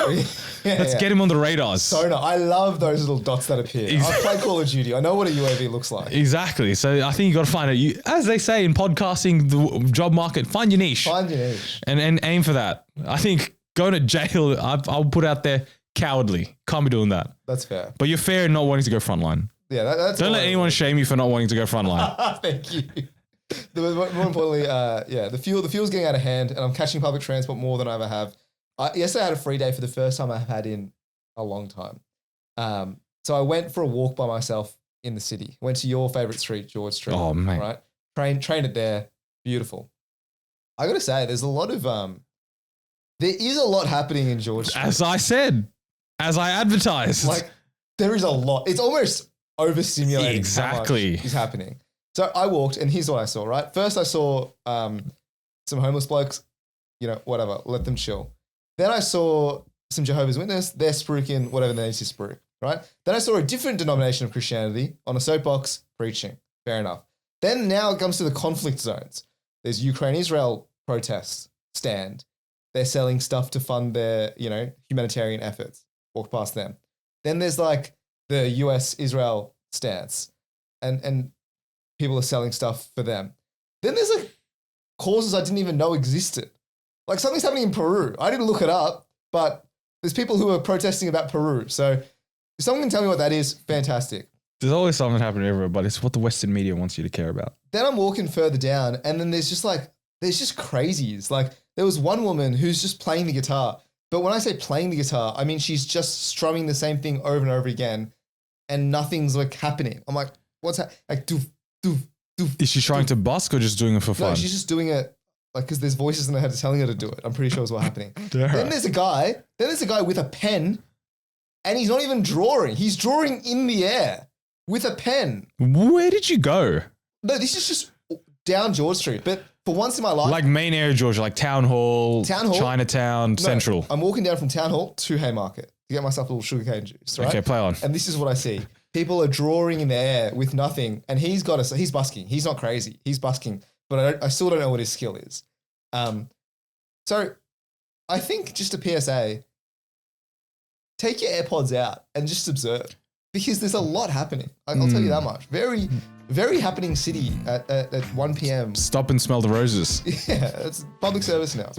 Let's get him on the radars. Sonar. I love those little dots that appear. I've played Call of Duty. I know what a UAV looks like. Exactly. So I think you got to find it. As they say in podcasting, the job market, find your niche. Find your niche. And aim for that. I think going to jail, I'll put out there, cowardly. Can't be doing that. That's fair. But you're fair in not wanting to go frontline. Yeah, that's Don't let anyone shame you for not wanting to go frontline. Thank you. More importantly, the fuel's getting out of hand, and I'm catching public transport more than I ever have. Yesterday I had a free day for the first time I've had in a long time. So I went for a walk by myself in the city. Went to your favorite street, George Street. Oh, man. Right? Trained it there. Beautiful. I got to say, there's a lot of there is a lot happening in George Street. As I said, as I advertised. Like there is a lot. It's almost overstimulating. Exactly. How much is happening. So I walked, and here's what I saw, right? First, I saw some homeless blokes, whatever, let them chill. Then I saw some Jehovah's Witnesses, they're spruiking whatever they need to spruik, right? Then I saw a different denomination of Christianity on a soapbox preaching. Fair enough. Then now it comes to the conflict zones. There's Ukraine-Israel protests stand. They're selling stuff to fund their, humanitarian efforts. Walk past them. Then there's like the US-Israel stance. And people are selling stuff for them. Then there's like causes I didn't even know existed. Like something's happening in Peru. I didn't look it up, but there's people who are protesting about Peru. So if someone can tell me what that is, fantastic. There's always something happening everywhere, but it's what the Western media wants you to care about. Then I'm walking further down, and then there's just crazies. Like there was one woman who's just playing the guitar. But when I say playing the guitar, I mean she's just strumming the same thing over and over again, and nothing's like happening. I'm like, what's that? Like, doof, doof, doof. Is she trying to busk or just doing it for fun? No, she's just doing it like because there's voices in her head telling her to do it. I'm pretty sure is what's happening. Then there's a guy with a pen, and he's not even drawing. He's drawing in the air with a pen. Where did you go? No, this is just down George Street. But for once in my life, Like main area Georgia, like Town Hall, Chinatown, Central. I'm walking down from Town Hall to Haymarket to get myself a little sugarcane juice, right? Okay, play on. And this is what I see. People are drawing in the air with nothing, and he's busking. He's not crazy. He's busking, but I still don't know what his skill is. So I think just a PSA, take your AirPods out and just observe because there's a lot happening. I'll tell you that much. Very, very happening city at 1 p.m. Stop and smell the roses. Yeah, it's public service now.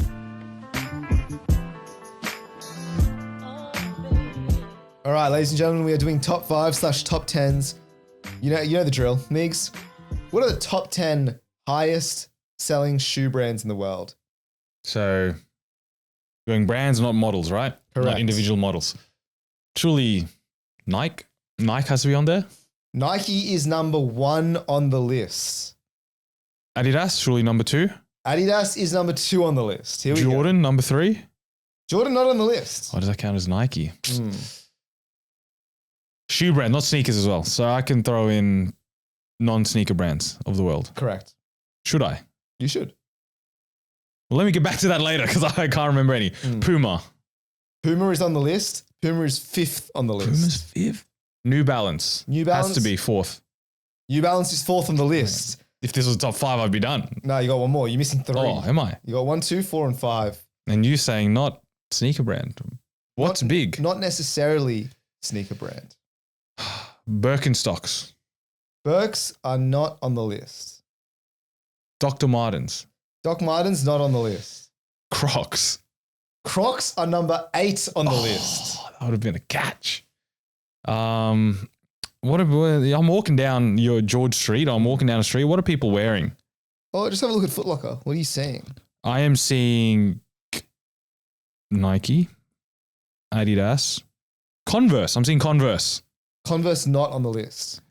All right, ladies and gentlemen, we are doing top 5/top 10s. You know the drill. Migs, what are the top 10 highest selling shoe brands in the world? So, going brands, not models, right? Correct. Not individual models. Truly, Nike. Nike has to be on there. Nike is number 1 on the list. Adidas, surely number 2. Adidas is number 2 on the list. Here we go. Jordan, number 3. Jordan not on the list. Why does that count as Nike? Shoe brand, not sneakers as well. So I can throw in non-sneaker brands of the world. Correct. Should I? You should. Well, let me get back to that later because I can't remember any. Puma. Puma is on the list. Puma is 5th on the list. Puma's 5th? New Balance. New Balance has to be 4th. New Balance is 4th on the list. If this was top 5, I'd be done. No, you got one more. You're missing 3. Oh, am I? You got 1, 2, 4, and 5. And you saying not sneaker brand. What's big? Not necessarily sneaker brand. Birkenstocks. Birks are not on the list. Dr. Martens. Doc Martens not on the list. Crocs. Crocs are number 8 on the list. That would have been a catch. I'm walking down your George Street. I'm walking down the street. What are people wearing? Oh, just have a look at Foot Locker. What are you seeing? I am seeing Nike, Adidas, Converse. I'm seeing Converse. Converse not on the list.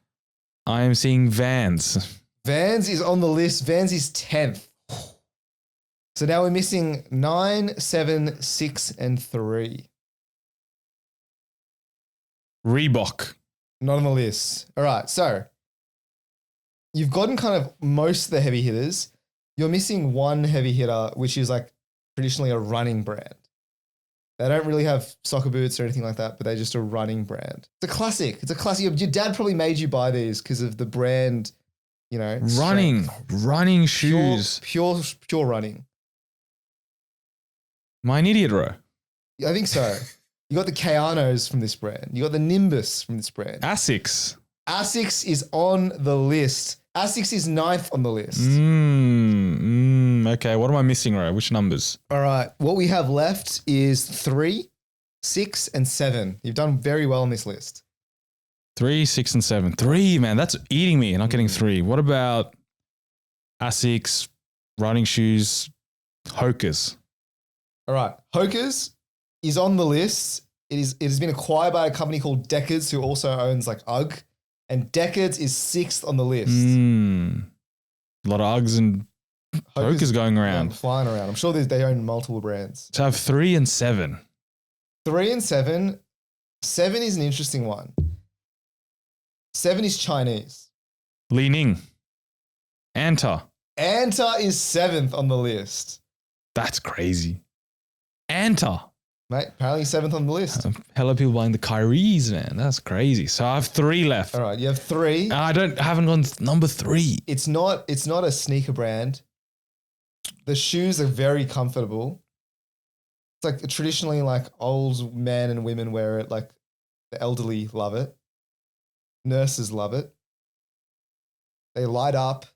I am seeing Vans. Vans is on the list. Vans is 10th. So now we're missing 9, 7, 6, and 3. Reebok. Not on the list. All right. So you've gotten kind of most of the heavy hitters. You're missing one heavy hitter, which is like traditionally a running brand. They don't really have soccer boots or anything like that, but they're just a running brand. It's a classic. It's a classic. Your dad probably made you buy these because of the brand, you know. Running shoes. Pure running. Am I an idiot, Ro? I think so. You got the Kayanos from this brand. You got the Nimbus from this brand. Asics. Asics is on the list. Asics is 9th on the list. Okay, what am I missing, Ro? Which numbers? All right. What we have left is 3, 6, and 7. You've done very well on this list. 3, 6, and 7. 3, man, that's eating me. Not getting 3. What about Asics, running shoes, Hokers? All right. Hokers is on the list. It has been acquired by a company called Decades, who also owns like UGG. And Decades is 6th on the list. A lot of Uggs and Hokers going around. Flying around. I'm sure they own multiple brands. So I have 3 and 7. 3 and 7. 7 is an interesting one. 7 is Chinese. Li Ning. Anta. Anta is 7th on the list. That's crazy. Anta. Mate, apparently 7th on the list. Hella people buying the Kyries, man. That's crazy. So I have 3 left. All right, you have 3. I haven't gone number 3. It's not a sneaker brand. The shoes are very comfortable. It's like traditionally like old men and women wear it. Like the elderly love it. Nurses love it. They light up.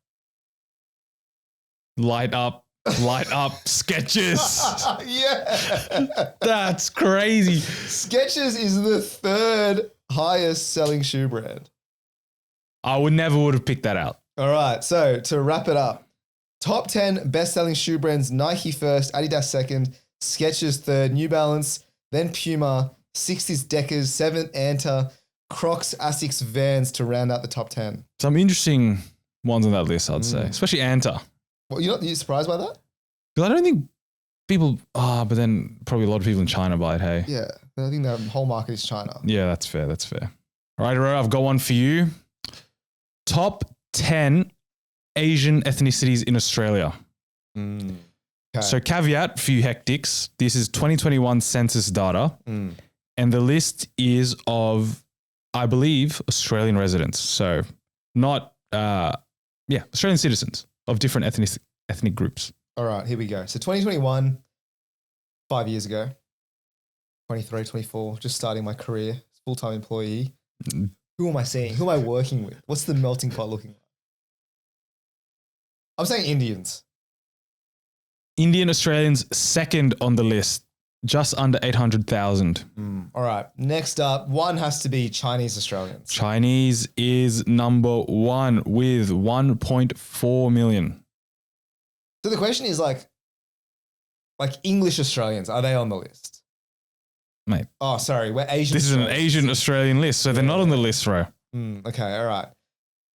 Light up Skechers. Yeah. That's crazy. Skechers is the 3rd highest selling shoe brand. I would have picked that out. All right. So to wrap it up, top 10 best selling shoe brands: Nike first, Adidas second, Skechers third, New Balance, then Puma, 6th is Deckers, 7th Anta, Crocs, Asics, Vans to round out the top 10. Some interesting ones on that list, I'd say, especially Anta. Well, you're surprised by that? Because I don't think people, but then probably a lot of people in China buy it, hey? Yeah. I think the whole market is China. Yeah, that's fair. All right, Ro, I've got one for you. Top 10 Asian ethnicities in Australia. Okay. So caveat for you hectics, this is 2021 census data, and the list is of, I believe, Australian residents. So not, Australian citizens of different ethnic groups. All right, here we go. So 2021, 5 years ago, 23, 24, just starting my career, full-time employee. Who am I seeing? Who am I working with? What's the melting pot looking like? I'm saying Indians. Indian Australians second on the list, just under 800,000. All right, next up, one has to be Chinese Australians. Chinese is number 1 with 1.4 million. So the question is like English Australians, are they on the list? Mate. Oh, sorry, we're Asian. This is an Asian Australian list, so they're not on the list, Ro. Okay, all right.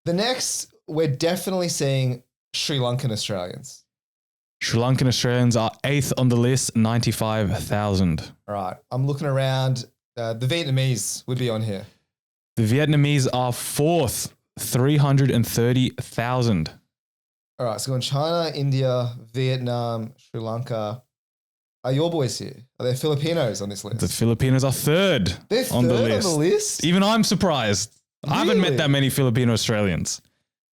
The next, we're definitely seeing Sri Lankan Australians. Sri Lankan Australians are 8th on the list, 95,000. All right, I'm looking around. The Vietnamese would be on here. The Vietnamese are 4th, 330,000. All right, so going China, India, Vietnam, Sri Lanka. Are your boys here? Are there Filipinos on this list? The Filipinos are 3rd They're on the third list. on the list? Even I'm surprised. I haven't met that many Filipino Australians.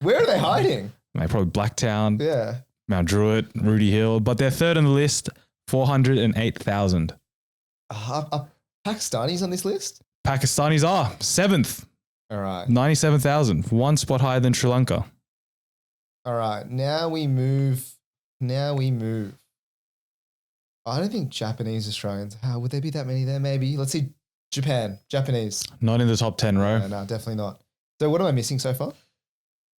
Where are they hiding? Mate, probably Blacktown, Yeah. Mount Druitt, Rudy Hill, but they're 3rd on the list, 408,000. Are Pakistanis on this list? Pakistanis are 7th, All right. 97,000, 1 spot higher than Sri Lanka. All right. Now we move. I don't think Japanese Australians. How would there be that many there? Maybe. Let's see. Japanese. Not in the top 10, Ro. No, definitely not. So what am I missing so far?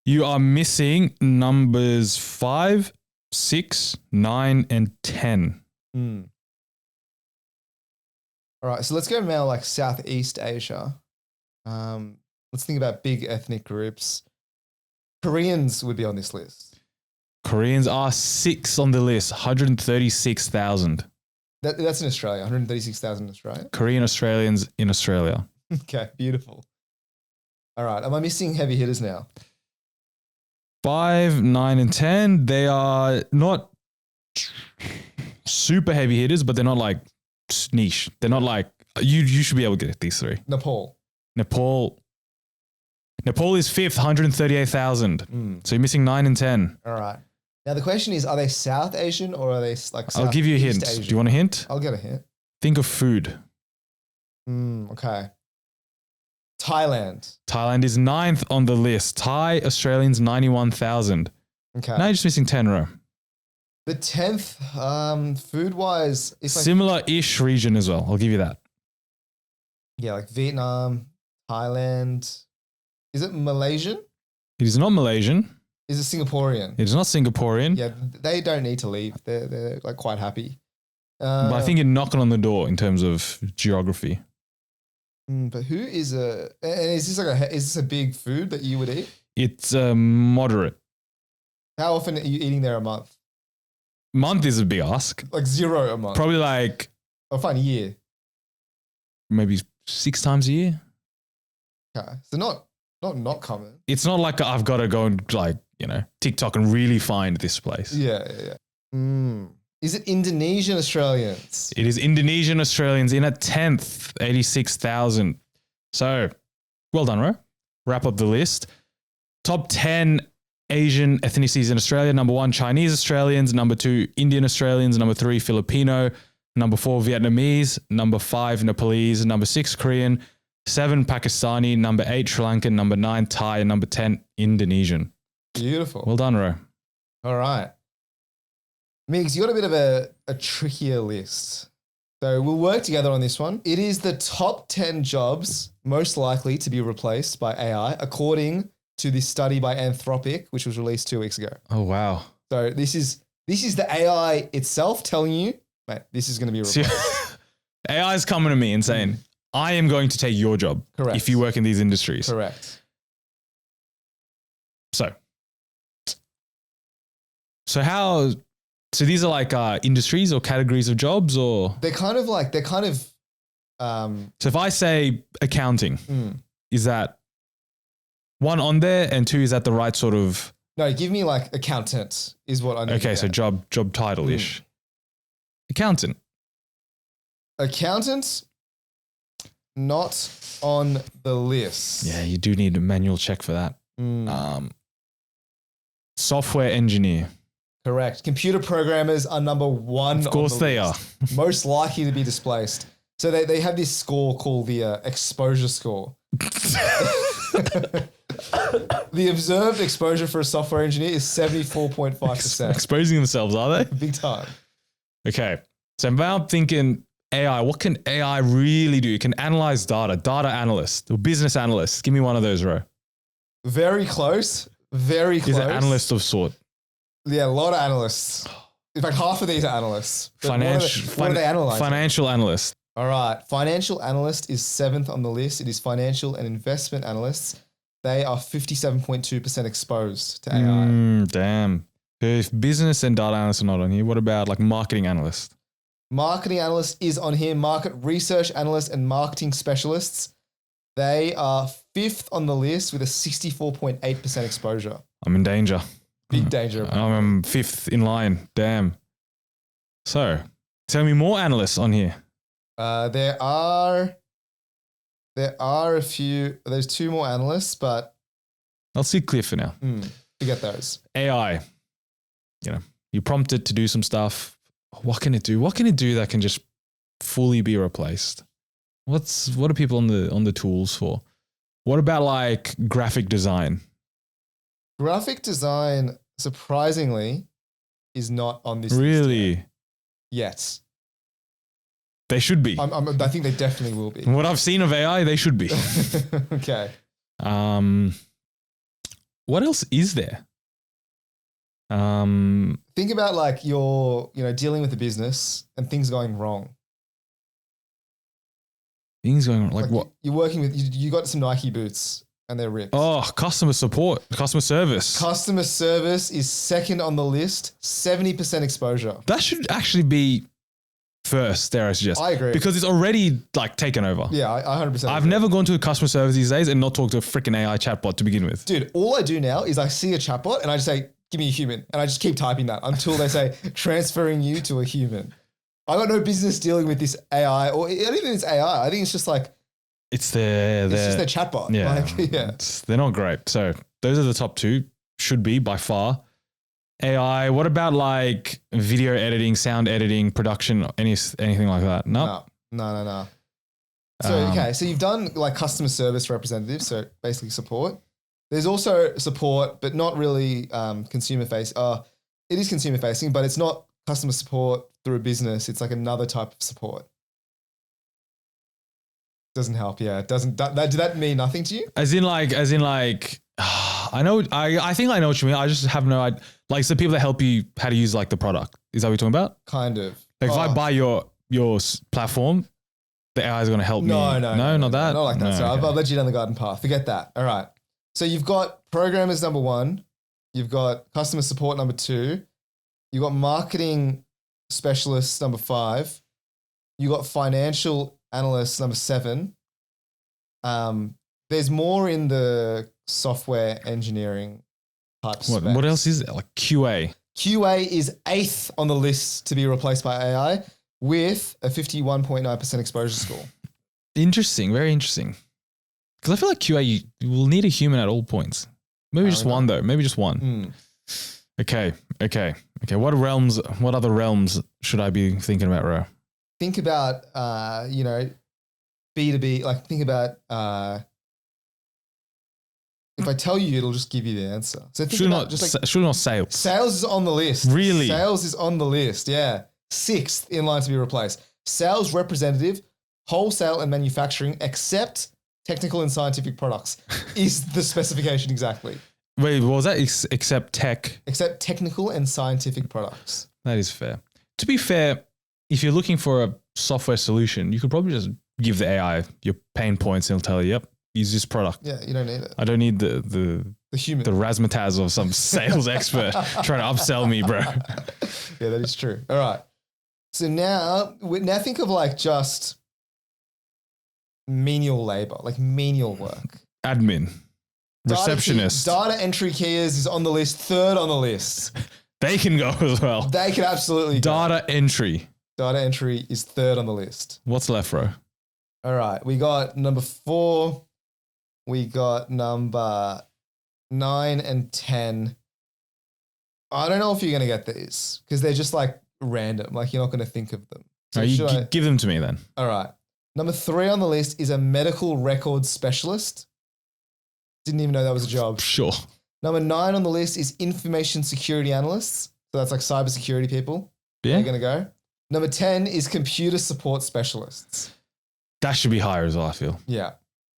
You are missing numbers 5, 6, 9, and 10. All right, so let's go now like Southeast Asia. Let's think about big ethnic groups. Koreans would be on this list. Koreans are 6 on the list, 136,000. That's in Australia, 136,000 in Australia. Korean Australians in Australia. Okay, beautiful. All right, am I missing heavy hitters now? 5, 9, and 10, they are not super heavy hitters, but they're not like niche. They're not like, you should be able to get these 3. Nepal is 5th, 138,000. So you're missing 9 and 10. All right. Now the question is, are they South Asian or are they like South I'll give you a hint. Asian? Do you want a hint? I'll get a hint. Think of food. Okay. Thailand. Thailand is 9th on the list. Thai Australians, 91,000. Okay. Now you're just missing 10, Ro. The 10th, food-wise, it's like Similar-ish region as well. I'll give you that. yeah, like Vietnam, Thailand. Is it Malaysian? It is not Malaysian. Is it Singaporean? It is not Singaporean. Yeah, they don't need to leave. They're like quite happy. But I think you're knocking on the door in terms of geography. But who is and is this like is this a big food that you would eat? It's moderate. How often are you eating there a month? Month is a big ask. Like 0 a month. Probably like I'll find a year. maybe 6 times a year. Okay. So not common. It's not like I've got to go and like, TikTok and really find this place. Yeah. Is it Indonesian Australians? It is Indonesian Australians in at 10th, 86,000. So, well done, Ro. Wrap up the list. Top 10 Asian ethnicities in Australia. Number 1, Chinese Australians. Number 2, Indian Australians. Number 3, Filipino. Number 4, Vietnamese. Number 5, Nepalese. Number 6, Korean. 7, Pakistani. Number 8, Sri Lankan. Number 9, Thai. And number 10, Indonesian. Beautiful. Well done, Ro. All right. Migs, you got a bit of a trickier list. So we'll work together on this one. It is the top 10 jobs most likely to be replaced by AI, according to this study by Anthropic, which was released 2 weeks ago. Oh, wow. So this is the AI itself telling you, mate, this is going to be replaced. AI is coming to me and saying, I am going to take your job. Correct. If you work in these industries. Correct. So these are like industries or categories of jobs, or They're kind of so if I say accounting, is that 1 on there, and 2, is that the right sort of? No, give me like accountant is what I need. Okay, so job title ish. Accountant. Accountant, not on the list. Yeah, you do need a manual check for that. Software engineer. Correct. Computer programmers are number 1. Of course they are. Most likely to be displaced. So they have this score called the exposure score. The observed exposure for a software engineer is 74.5%. Exposing themselves, are they? Big time. Okay. So now I'm thinking AI. What can AI really do? It can analyze data analyst or business analyst. Give me one of those, Ro. Very close. Very close. Is an analyst of sort. Yeah, a lot of analysts. In fact, half of these are analysts. But what are they analyzing? Financial analyst. All right. Financial analyst is 7th on the list. It is financial and investment analysts. They are 57.2% exposed to AI. Damn. If business and data analysts are not on here, what about like marketing analyst? Marketing analyst is on here. Market research analyst and marketing specialists. They are 5th on the list with a 64.8% exposure. I'm in danger. Big danger. I'm 5th in line. Damn. So, tell me more analysts on here. There are a few. There's 2 more analysts, but I'll see clear for now. Forget those. AI. You prompt it to do some stuff. What can it do? What can it do that can just fully be replaced? What are people on the tools for? What about like graphic design? Graphic design, surprisingly, is not on this list Really? yet. They should be. I think they definitely will be. What I've seen of AI, they should be. Okay. What else is there? Think about like you're, dealing with a business and things going wrong. Things going on, like what? You're working with, you got some Nike boots and they're ripped. Oh, customer support, customer service. Customer service is second on the list, 70% exposure. That should actually be first, dare I suggest. I agree. Because it's already like taken over. Yeah, I 100% I've agree. never gone to a customer service these days and not talked to a freaking AI chatbot to begin with. Dude, all I do now is I see a chatbot and I just say, give me a human. And I just keep typing that until they say, transferring you to a human. I got no business dealing with this AI, or I don't think it's AI. I think it's just like, It's just their chatbot. Yeah, they're not great. So those are the top two, should be by far. AI. What about like video editing, sound editing, production, anything like that? Nope. No. So so you've done like customer service representative, so basically support. There's also support, but not really consumer face. It is consumer facing, but it's not customer support through a business. It's like another type of support. Doesn't help. Yeah, it doesn't. Did that mean nothing to you? As in like, I know. I think I know what you mean. I just have no idea. Like, it's the people that help you how to use like the product. Is that what you're talking about? Kind of. Like, if I buy your platform, the AI is going to help me. No, not that. Not like that. No, So okay. I've led you down the garden path. Forget that. All right. So you've got programmers number 1. You've got customer support number 2. You've got marketing specialists number 5. You got financial analysts number 7. There's more in the software engineering type space. What else is there? Like QA. QA is 8th on the list to be replaced by AI with a 51.9% exposure score. Interesting. Very interesting. Because I feel like QA, you will need a human at all points. Maybe just one though. Maybe just one. Okay. What other realms should I be thinking about, Ro? Think about, B2B, like think about, if I tell you, it'll just give you the answer. So think about should not sales. Sales is on the list. Really? Sales is on the list. Yeah. 6th in line to be replaced. Sales representative, wholesale and manufacturing, except technical and scientific products is the specification exactly. Wait, what was that? Except tech? Except technical and scientific products. That is fair. To be fair, if you're looking for a software solution, you could probably just give the AI your pain points and it'll tell you, yep, use this product. Yeah, you don't need it. I don't need the human. The razzmatazz of some sales expert trying to upsell me, bro. Yeah, that is true. All right. So now think of like just menial labor, like menial work. Admin. Receptionist. Data entry keyers is on the list, 3rd on the list. They can go as well. They can absolutely go. Data entry. Data entry is 3rd on the list. What's left, bro? All right. We got number 4. We got number 9 and 10. I don't know if you're going to get these because they're just like random. Like you're not going to think of them. So give them to me then. All right. Number 3 on the list is a medical records specialist. Didn't even know that was a job. Sure. Number 9 on the list is information security analysts. So that's like cybersecurity people. Yeah. They're going to go. Number 10 is computer support specialists. That should be higher as well, I feel. Yeah.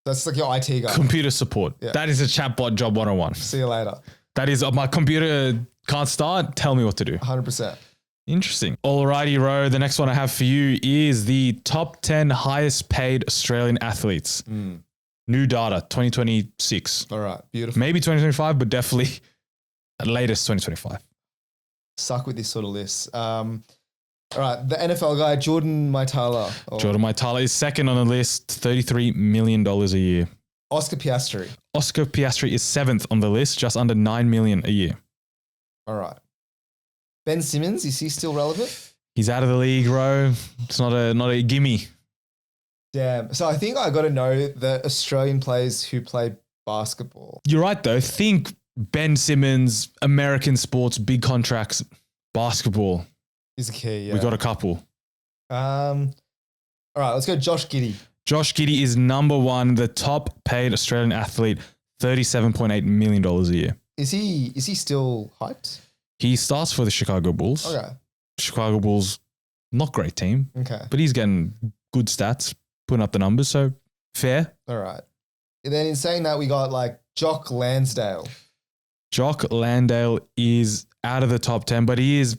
That's like your IT guy. Computer support. Yeah. That is a chatbot job 101. See you later. That is, my computer can't start. Tell me what to do. 100%. Interesting. Alrighty, Ro. The next one I have for you is the top 10 highest paid Australian athletes. New data, 2026. All right. Beautiful. Maybe 2025, but definitely at latest 2025. Suck with this sort of list. All right. The NFL guy, Jordan Matilda. Jordan Matilda is second on the list, $33 million a year. Oscar Piastri. Oscar Piastri is 7th on the list, just under $9 million a year. All right. Ben Simmons, is he still relevant? He's out of the league, Ro. It's not a gimme. Damn. So I think I got to know the Australian players who play basketball. You're right, though. Think Ben Simmons, American sports, big contracts, basketball. Is the key, yeah. We got a couple. All right, let's go Josh Giddey. Josh Giddey is number 1, the top paid Australian athlete, $37.8 million a year. Is he still hyped? He starts for the Chicago Bulls. Okay. Chicago Bulls, not great team. Okay. But he's getting good stats, putting up the numbers, so fair. All right. then in saying that, we got like Jock Lansdale. Jock Landale is out of the top 10, but he is,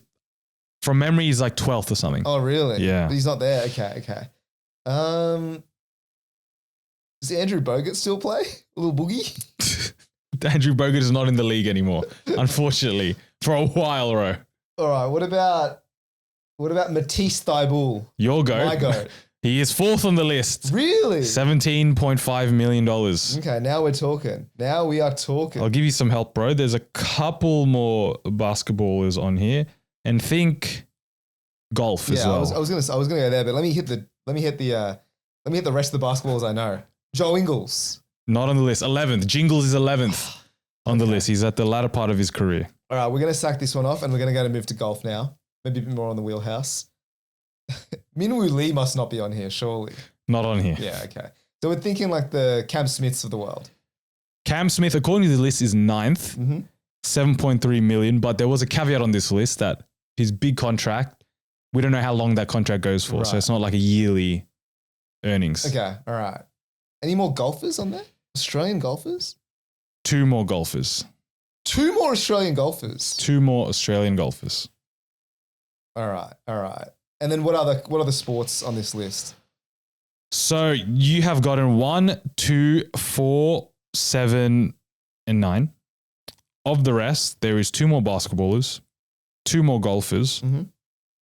from memory, he's like 12th or something. Oh, really? Yeah. But he's not there. Okay. Does Andrew Bogut still play? A little boogie? Andrew Bogut is not in the league anymore, unfortunately, for a while, Ro. All right. What about Matisse Thybulle? Your goat. My goat. He is 4th on the list. Really? $17.5 million. Okay, now we're talking. Now we are talking. I'll give you some help, bro. There's a couple more basketballers on here, and think golf as well. I was gonna go there, but let me hit the rest of the basketballs I know. Joe Ingles. Not on the list. 11th. Jingles is 11th on the list. He's at the latter part of his career. All right, we're gonna sack this one off, and we're gonna move to golf now. Maybe a bit more on the wheelhouse. Minwoo Lee must not be on here, surely. Not on here. Yeah, okay. So we're thinking like the Cam Smiths of the world. Cam Smith, according to the list, is 9th, 7.3 million. But there was a caveat on this list that his big contract, we don't know how long that contract goes for. Right. So it's not like a yearly earnings. Okay, all right. Any more golfers on there? Australian golfers? 2 more golfers. 2 more Australian golfers. 2 more Australian golfers. All right. And then what are the sports on this list? So you have gotten 1, 2, 4, 7, and 9. Of the rest, there is 2 more basketballers, 2 more golfers,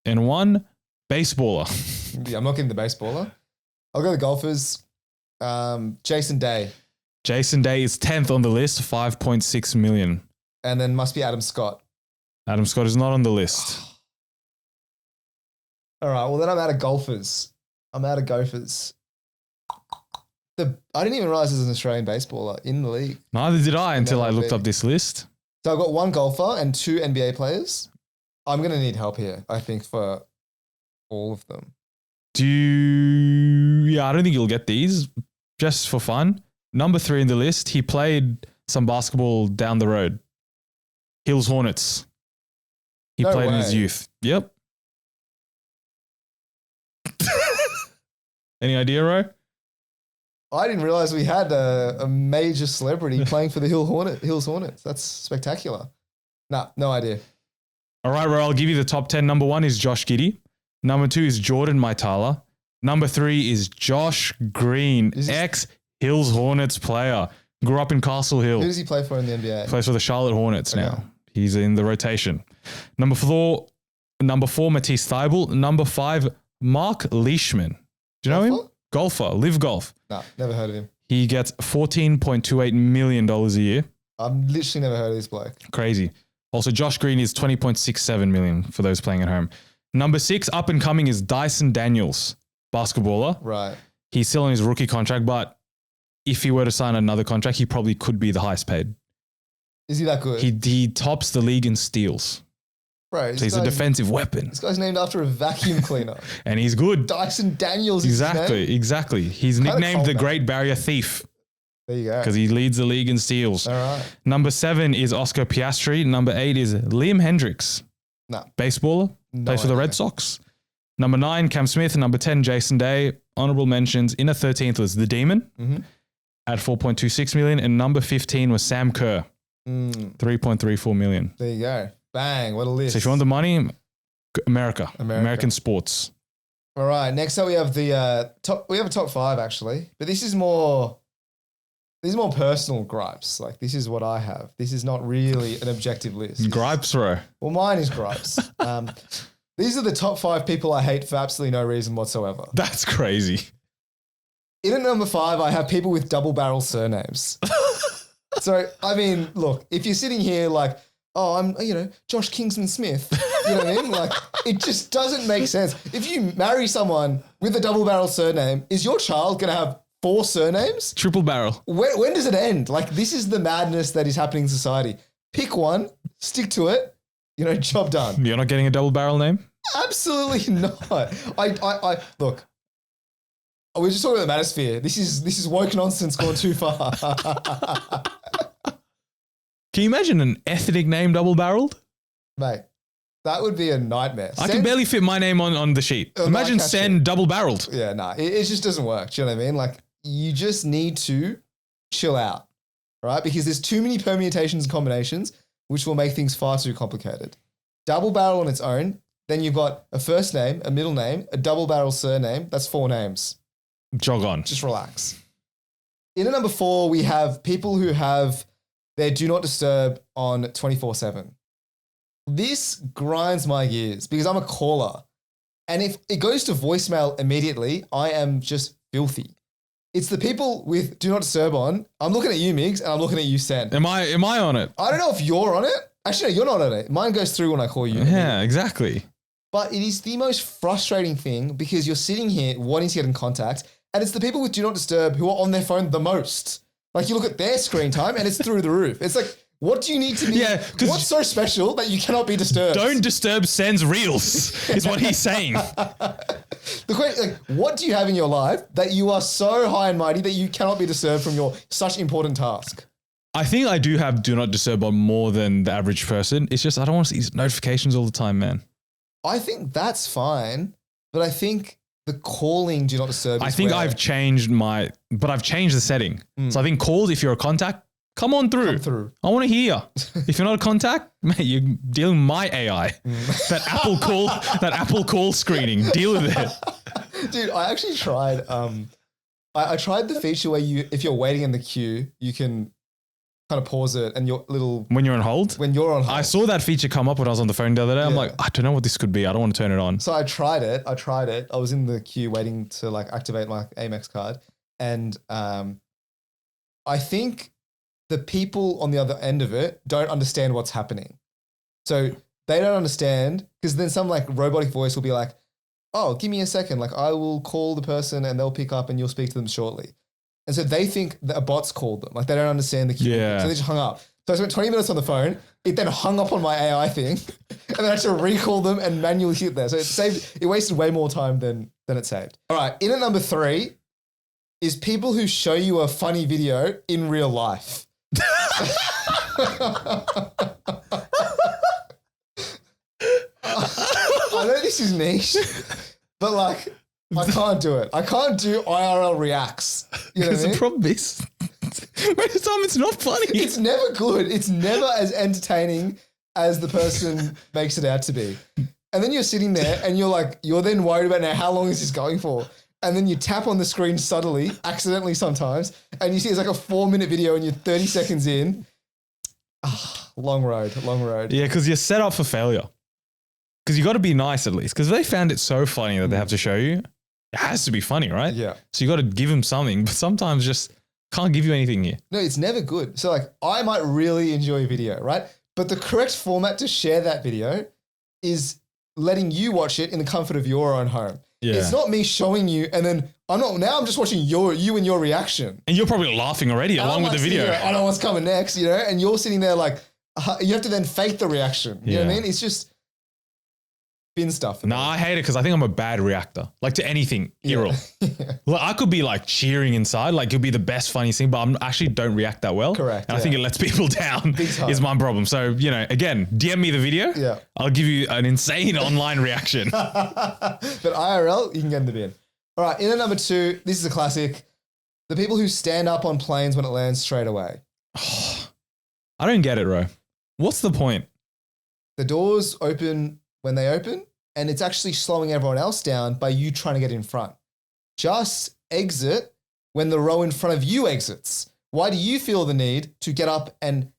and 1 baseballer. Yeah, I'm not getting the baseballer. I'll go the golfers. Jason Day. Jason Day is 10th on the list, 5.6 million. And then must be Adam Scott. Adam Scott is not on the list. All right, well then I'm out of golfers. I didn't even realize there's an Australian baseballer in the league. Neither did I until I looked up this list. So I've got 1 golfer and 2 NBA players. I'm going to need help here, I think, for all of them. I don't think you'll get these. Just for fun. Number 3 in the list, he played some basketball down the road. Hills Hornets. He played in his youth. Yep. Any idea, Ro? I didn't realize we had a major celebrity playing for the Hills Hornets. That's spectacular. Nah, no idea. All right, Ro, I'll give you the top 10. Number 1 is Josh Giddey. Number 2 is Jordan Maitala. Number 3 is Josh Green, ex-Hills Hornets player. Grew up in Castle Hill. Who does he play for in the NBA? Plays for the Charlotte Hornets now. He's in the rotation. Number 4, Matisse Thybulle. Number 5, Mark Leishman. Do you know him? Golfer, Live Golf. Nah, never heard of him. He gets $14.28 million a year. I've literally never heard of this bloke. Crazy. Also, Josh Green is $20.67 million for those playing at home. Number 6, up and coming, is Dyson Daniels, basketballer. Right. He's still on his rookie contract, but if he were to sign another contract, he probably could be the highest paid. Is he that good? He tops the league in steals. Bro, So he's a defensive weapon. This guy's named after a vacuum cleaner. And he's good. Dyson Daniels is his name. Exactly. He's nicknamed the Great Barrier Thief There you go. because he leads the league in steals. All right. Number 7 is Oscar Piastri. Number 8 is Liam Hendricks. No. Baseballer. No Plays for the idea. Red Sox. Number 9, Cam Smith. Number 10, Jason Day. Honorable mentions. In the 13th was The Demon at 4.26 million. And number 15 was Sam Kerr. 3.34 million. There you go. Bang. What a list. So if you want the money, American sports. All right. Next up, we have the top. We have a top 5 actually, but this is more personal gripes. Like this is what I have. This is not really an objective list. Gripes, bro. Well, mine is gripes. These are the top 5 people I hate for absolutely no reason whatsoever. That's crazy. In at number 5, I have people with double barrel surnames. So, I mean, look, if you're sitting here like, oh, I'm, Josh Kingsman Smith, you know what I mean? Like, it just doesn't make sense. If you marry someone with a double barrel surname, is your child going to have 4 surnames? Triple barrel. When does it end? Like, this is the madness that is happening in society. Pick one, stick to it, job done. You're not getting a double barrel name? Absolutely not. I look. We're just talking about the Manosphere. This is woke nonsense gone too far. Can you imagine an ethnic name double barreled? Mate, that would be a nightmare. I can barely fit my name on the sheet. Imagine Sen double barreled. Yeah, nah, it just doesn't work. Do you know what I mean? Like, you just need to chill out, right? Because there's too many permutations and combinations, which will make things far too complicated. Double barrel on its own, then you've got a first name, a middle name, a double barrel surname. That's 4 names. Jog on. Just relax. In at number 4, we have people who have their do not disturb on 24/7. This grinds my gears because I'm a caller. And if it goes to voicemail immediately, I am just filthy. It's the people with do not disturb on. I'm looking at you, Migs, and I'm looking at you, Sen. Am I on it? I don't know if you're on it. Actually, no, you're not on it. Mine goes through when I call you. Yeah, exactly. But it is the most frustrating thing because you're sitting here wanting to get in contact, and it's the people with do not disturb who are on their phone the most. Like you look at their screen time and it's through the roof. It's like, what do you need to be? Yeah, what's so special that you cannot be disturbed? Don't disturb Sen's reels, is what he's saying. The question, like, what do you have in your life that you are so high and mighty that you cannot be disturbed from your such important task? I think I do have do not disturb on more than the average person. It's just I don't want to see these notifications all the time, man. I think that's fine, but I think the calling do not disturb. I think I've changed the setting. So I think calls, if you're a contact, come on through. Come through. I want to hear. If you're not a contact, mate, you're dealing with my AI. That Apple call screening. Deal with it. Dude, I actually tried. I tried the feature where if you're waiting in the queue, you can kind of pause it and when you're on hold. When you're on hold. I saw that feature come up when I was on the phone the other day. I'm like, I don't know what this could be. I don't want to turn it on. So I tried it. I was in the queue waiting to like activate my Amex card, and I think the people on the other end of it don't understand what's happening. So they don't understand because then some like robotic voice will be like, oh, give me a second. Like I will call the person and they'll pick up and you'll speak to them shortly. And so they think that a bot's called them. Like they don't understand the queue. Yeah. So they just hung up. So I spent 20 minutes on the phone. It then hung up on my AI thing. And then I had to recall them and manually hit there. So it wasted way more time than it saved. All right. In at number 3 is people who show you a funny video in real life. I know this is niche, but like I can't do it. I can't do IRL reacts. You know what I mean? The problem is, most of the time it's not funny. It's never good. It's never as entertaining as the person makes it out to be. And then you're sitting there and you're then worried about now how long is this going for? And then you tap on the screen subtly, accidentally sometimes, and you see it's like a 4-minute video and you're 30 seconds in. Long road. Yeah, because you're set up for failure. Because you got to be nice at least. Because they found it so funny that they have to show you. It has to be funny, right? Yeah. So you got to give them something, but sometimes just can't give you anything here. No, it's never good. So like I might really enjoy a video, right? But the correct format to share that video is letting you watch it in the comfort of your own home. Yeah. It's not me showing you and then I'm just watching you and your reaction. And you're probably laughing already along with the video. I know what's coming next, you know, and you're sitting there like, you have to then fake the reaction. You know what I mean? It's just bin stuff. No, I hate it because I think I'm a bad reactor. Like to anything, hero. Like I could be like cheering inside, like it'll be the best funniest thing, but I actually don't react that well. Correct. And I think it lets people down is my problem. So, again, DM me the video. Yeah. I'll give you an insane online reaction. But IRL, you can get in the bin. All right, in at number 2, this is a classic. The people who stand up on planes when it lands straight away. I don't get it, Ro. What's the point? The doors open when they open, and it's actually slowing everyone else down by you trying to get in front. Just exit when the row in front of you exits. Why do you feel the need to get up and,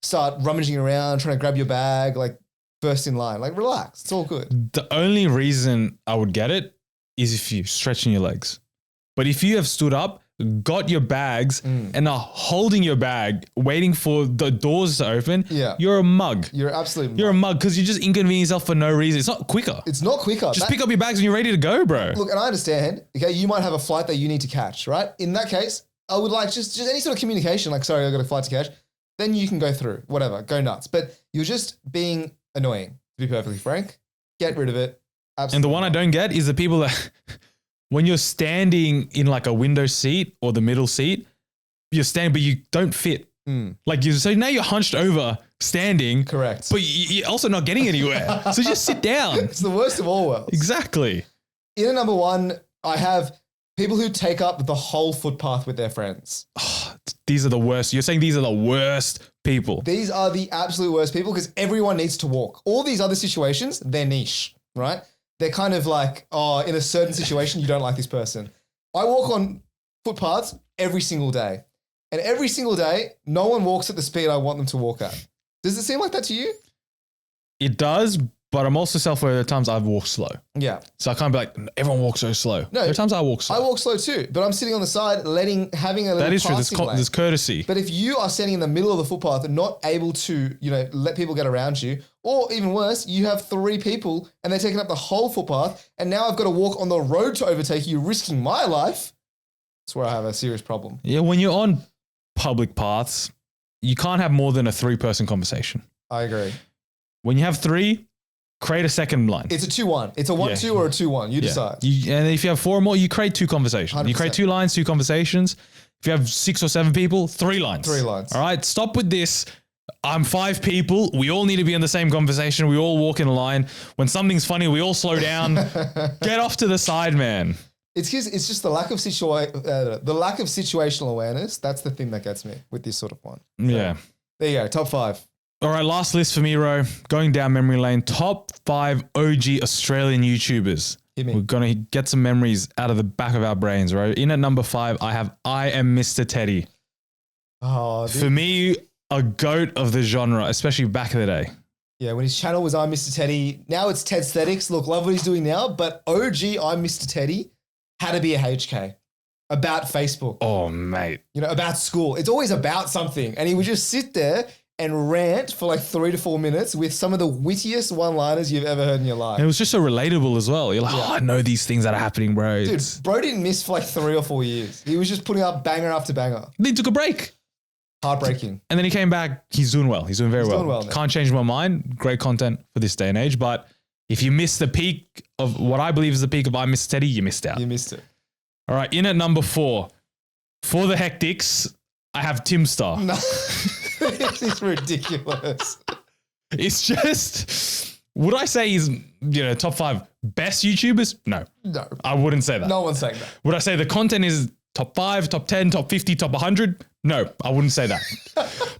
start rummaging around, trying to grab your bag, like first in line? Like relax, it's all good. The only reason I would get it is if you're stretching your legs. But if you have stood up, got your bags and are holding your bag, waiting for the doors to open, you're a mug. You're absolutely You're a mug because you just inconvenience yourself for no reason. It's not quicker. It's not quicker. Just pick up your bags when you're ready to go, bro. Look, and I understand, okay, you might have a flight that you need to catch, right? In that case, I would like just any sort of communication, like, sorry, I've got a flight to catch. Then you can go through, whatever, go nuts. But you're just being annoying, to be perfectly frank. Get rid of it. Absolutely. And the one I don't get is the people that... When you're standing in like a window seat or the middle seat, you're standing, but you don't fit. So now you're hunched over standing. Correct. But you're also not getting anywhere. So just sit down. It's the worst of all worlds. Exactly. In at number 1, I have people who take up the whole footpath with their friends. these are the worst. You're saying these are the worst people. These are the absolute worst people because everyone needs to walk. All these other situations, they're niche, right? They're kind of like, oh, in a certain situation, you don't like this person. I walk on footpaths every single day. And every single day, no one walks at the speed I want them to walk at. Does it seem like that to you? It does, but I'm also self-aware there are times I've walked slow. Yeah. So I can't be like, everyone walks so slow. No, there are times I walk slow. I walk slow too, but I'm sitting on the side having a little That is true. passing lane. There's courtesy. But if you are standing in the middle of the footpath and not able to, let people get around you, or even worse, you have 3 people and they're taking up the whole footpath, and now I've got to walk on the road to overtake you, risking my life, that's where I have a serious problem. Yeah, when you're on public paths, you can't have more than a 3-person conversation. I agree. When you have 3, create a second line. It's a 2-1. It's a 1-2 or a 2-1. You decide. And if you have 4 or more, you create 2 conversations. 100%. You create 2 lines, 2 conversations. If you have 6 or 7 people, 3 lines. 3 lines. All right, stop with this. I'm 5 people. We all need to be in the same conversation. We all walk in a line. When something's funny, we all slow down. Get off to the side, man. It's just the lack of situational awareness. That's the thing that gets me with this sort of one. So, yeah. There you go. Top 5. All right, last list for me, Ro. Going down memory lane. Top 5 OG Australian YouTubers. Hit me. We're going to get some memories out of the back of our brains, right? In at number 5, I have I Am Mr. Teddy. Oh, For me, a goat of the genre, especially back in the day. Yeah, when his channel was I'm Mr. Teddy. Now it's Ted'sthetics. Look, love what he's doing now. But OG I'm Mr. Teddy had to be a HK. About Facebook. Oh, mate. About school. It's always about something. And he would just sit there and rant for like 3 to 4 minutes with some of the wittiest one-liners you've ever heard in your life. And it was just so relatable as well. You're like, I know these things that are happening, bro. Dude, bro didn't miss for like 3 or 4 years. He was just putting up banger after banger. Then he took a break. Heartbreaking. And then he came back. He's doing well. He's doing very well. Doing well now. Can't change my mind. Great content for this day and age. But if you miss the peak of what I believe is the peak of I Miss Teddy, you missed out. You missed it. All right. In at number 4, for the hectics, I have Tim Star. No. This is ridiculous. It's just, would I say he's, top 5 best YouTubers? No. No. I wouldn't say that. No one's saying that. Would I say the content is top 5, top 10, top 50, top 100? No, I wouldn't say that.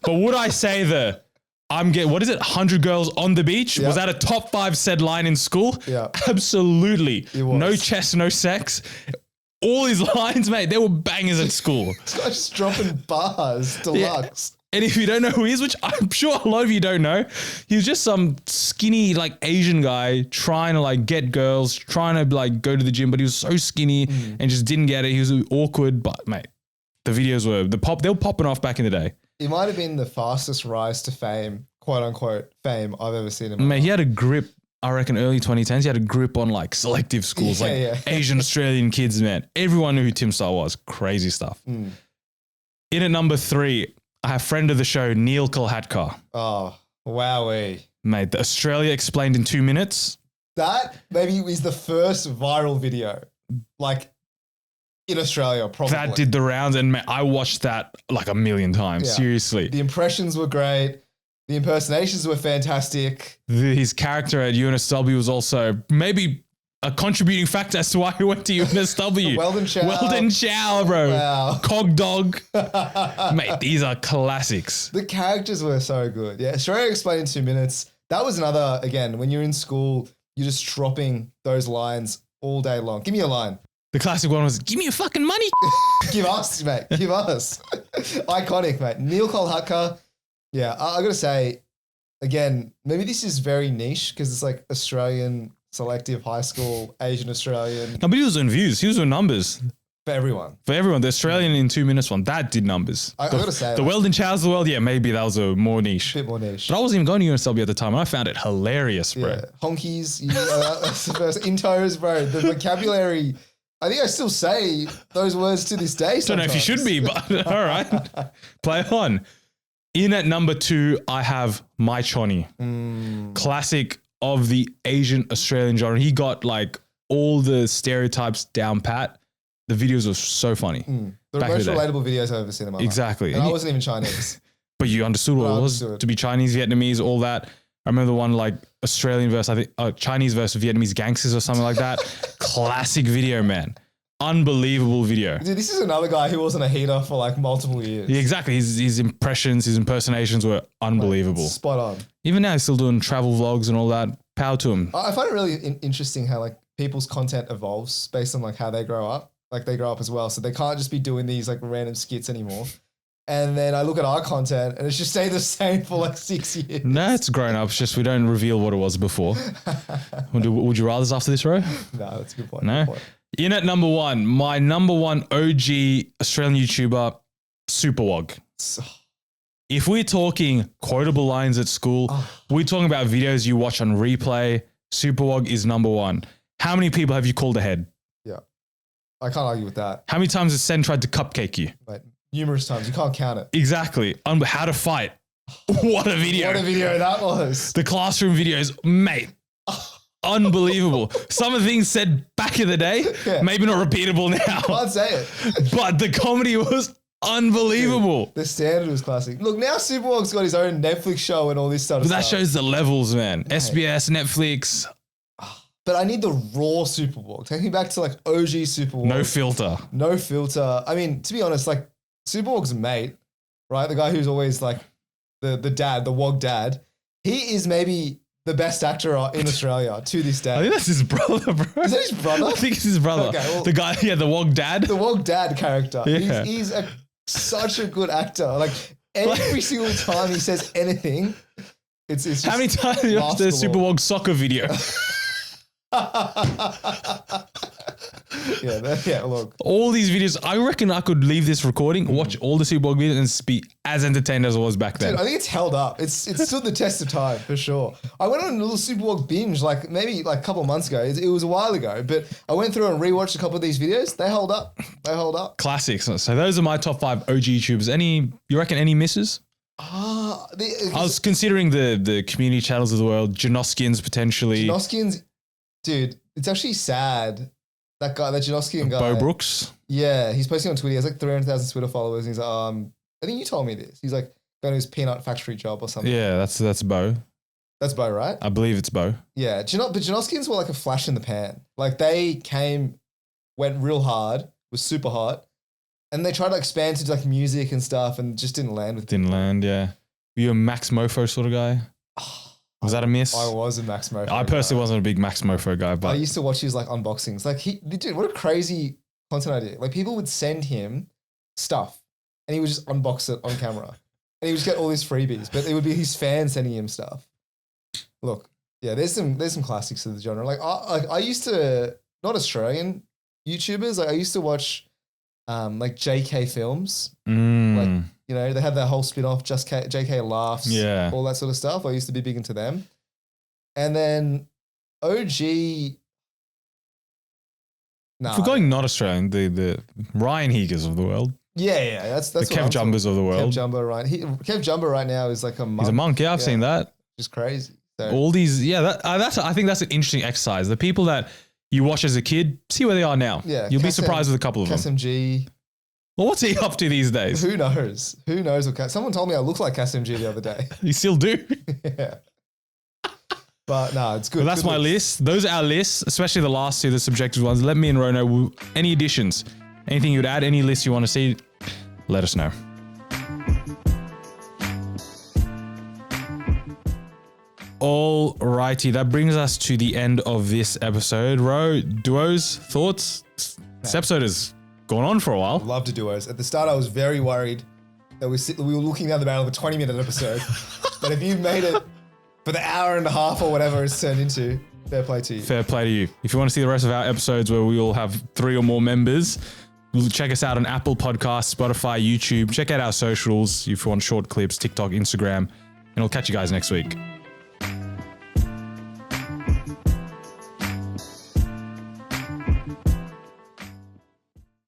But would I say what is it? 100 girls on the beach? Yeah. Was that a top 5 said line in school? Yeah. Absolutely. It was. No chess, no sex. All his lines, mate, they were bangers at school. This guy's just dropping bars deluxe. Yeah. And if you don't know who he is, which I'm sure a lot of you don't know, he was just some skinny, Asian guy trying to, get girls, trying to, go to the gym, but he was so skinny and just didn't get it. He was awkward, but, mate, the videos they were popping off back in the day. It might have been the fastest rise to fame, quote unquote, fame I've ever seen in my Mate, life. he had a grip, I reckon, early 2010s. He had a grip on, selective schools, Asian Australian kids, man. Everyone knew who Tim Star was. Crazy stuff. In at number 3, I have friend of the show, Neil Kolhatkar. Oh, wowee. Mate, the Australia explained in 2 minutes. That maybe is the first viral video, in Australia, probably. That did the rounds, and mate, I watched that a million times. Yeah. Seriously. The impressions were great. The impersonations were fantastic. His character at UNSW was also maybe a contributing factor as to why he went to UNSW. Weldon Chow. Weldon Chow, bro. Wow. Cog Dog. Mate, these are classics. The characters were so good. Yeah, Australia explained in 2 minutes. That was another, again, when you're in school, you're just dropping those lines all day long. Give me a line. The classic one was, give me your fucking money. Give us, mate. Give us. Iconic, mate. Neil Kolhatkar. Yeah, I got to say, again, maybe this is very niche because it's Australian selective high school, Asian Australian. No, but he was doing views. He was doing numbers. For everyone. For everyone. The Australian in 2 minutes one, that did numbers. I got to say. The Weldon Chows of the world, yeah, maybe that was a more niche. Bit more niche. But I wasn't even going to UNSW at the time, and I found it hilarious, bro. Yeah. Honkies, that's the first. Intos, bro. The vocabulary. I think I still say those words to this day. Don't know if you should be, but all right. Play on. In at number 2, I have My Chonny. Classic of the Asian Australian genre. He got all the stereotypes down pat. The videos were so funny. The most relatable videos I've ever seen in my life. Exactly. And I wasn't even Chinese. But you understood what it was to be Chinese, Vietnamese, all that. I remember the one Australian versus, I think, Chinese versus Vietnamese gangsters or something like that. Classic video, man. unbelievable video. Dude, this is another guy who wasn't a heater for like multiple years. Yeah, exactly. His impressions, his impersonations were unbelievable. Like, spot on. Even now, he's still doing travel vlogs and all that. Power to him. I find it really interesting how like people's content evolves based on like how they grow up. Like they grow up as well. So they can't just be doing these like random skits anymore. And then I look at our content and it's just stayed the same for like 6 years. No, it's grown up. It's just we don't reveal what it was before. Would you rather after this, Ro? No, that's a good point. No. Good point. In at number one, my number one OG Australian YouTuber, Superwog. So, If we're talking quotable lines at school, we're talking about videos you watch on replay. Superwog is number one. How many people have you called ahead? yeah, I can't argue with that. How many times has Sen tried to cupcake you? Like numerous times, you can't count it. Exactly. How to fight. What a video. What a video that was. The classroom videos, mate. Unbelievable. Some of the things said back in the day, maybe not repeatable now. Can't say it. But the comedy was unbelievable. The standard was classic. Look, now Superwog's got his own Netflix show and all this stuff. But that shows the levels, man. SBS, Netflix. But I need the raw Superwog. Take me back to like OG Superwog. No filter. No filter. I mean, to be honest, like Superwog's mate, right? The guy who's always like the dad, the Wog dad. He is maybe the best actor in Australia to this day. I think that's his brother, bro. Is that his brother? I think it's his brother. Okay, well, the guy, the Wog dad. The Wog dad character. Yeah. He's such a good actor. Like every single time he says anything, it's just how many times have you watched the Superwog soccer video? yeah, look. All these videos, I reckon I could leave this recording, watch all the Superwog videos and be as entertained as I was back then. Dude, I think it's held up. It's stood the test of time for sure. I went on a little Superwog binge like maybe like a couple of months ago. It was a while ago, but I went through and rewatched a couple of these videos. They hold up. Classics. So those are my top 5 OG YouTubers. You reckon any misses? I was considering the community channels of the world, Janoskians potentially. Janoskians, dude, it's actually sad. That guy, that Janoskian guy. Bo Brooks. Yeah, he's posting on Twitter. He has like 300,000 Twitter followers. And he's like, I think you told me this. He's like going to his peanut factory job or something. Yeah, that's Bo. That's Bo, right? I believe it's Bo. Yeah, but Janoskians were like a flash in the pan. Like they went real hard, was super hot, and they tried to expand to like music and stuff, and just didn't land with. Didn't land, yeah. Were you a Max Mofo sort of guy? Was that a miss? I was a Max Mofo. I personally wasn't a big Max Mofo guy, but I used to watch his like unboxings. Like dude, what a crazy content idea. Like people would send him stuff and he would just unbox it on camera. And he would just get all these freebies, but it would be his fans sending him stuff. Look, yeah, there's some classics of the genre. Like I used to, not Australian YouTubers, like I used to watch like JK Films. Like, you know, they had that whole spin-off, JK Laughs, all that sort of stuff. I used to be big into them. And then OG... If we're going not Australian, the Ryan Heegers of the world. Yeah, that's the Kev Jumbas of the world. Kev Jumbo, right? Kev Jumbo right now is like a monk. He's a monk, yeah, I've seen that. Just crazy. So. All these, I think that's an interesting exercise. The people that you watch as a kid, see where they are now. Yeah, You'll be surprised with a couple of them. KSMG. Well, what's he up to these days? Who knows? Who knows what someone told me I look like KSMG the other day. You still do. Yeah. But no, it's good. Well, that's my list. Those are our lists, especially the last two, the subjective ones. Let me and Ro know any additions, anything you would add, any lists you want to see, let us know. All righty, that brings us to the end of this episode. Ro, duos, thoughts? This episode has gone on for a while. Love to duos. At the start, I was very worried that we were looking down the barrel of a 20-minute episode. But if you've made it for the hour and a half or whatever it's turned into, fair play to you. Fair play to you. If you want to see the rest of our episodes where we all have 3 or more members, check us out on Apple Podcasts, Spotify, YouTube. Check out our socials if you want short clips, TikTok, Instagram, and I'll catch you guys next week.